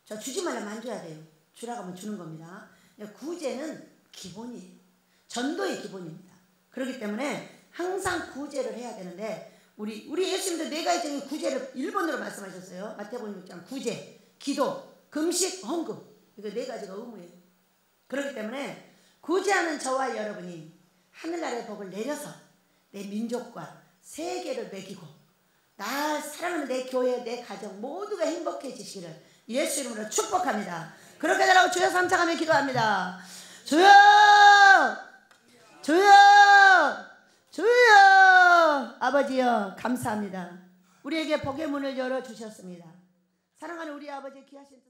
저 주지 말라면 안 줘야 돼요. 주라고 하면 주는 겁니다. 구제는 기본이에요. 전도의 기본입니다. 그렇기 때문에 항상 구제를 해야 되는데 우리 예수님도 네 가지 중에 구제를 1번으로 말씀하셨어요. 마태복음 6장 구제, 기도, 금식, 헌금. 이거 네 가지가 의무예요. 그렇기 때문에 구제하는 저와 여러분이 하늘나라의 복을 내려서 내 민족과 세계를 먹이고 나 사랑하는 내 교회, 내 가정 모두가 행복해지시기를 예수 이름으로 축복합니다. 그렇게 되라고 주여 삼창하며 기도합니다. 주여! 주여! 주여! 아버지여, 감사합니다. 우리에게 복의 문을 열어주셨습니다. 사랑하는 우리 아버지 귀하신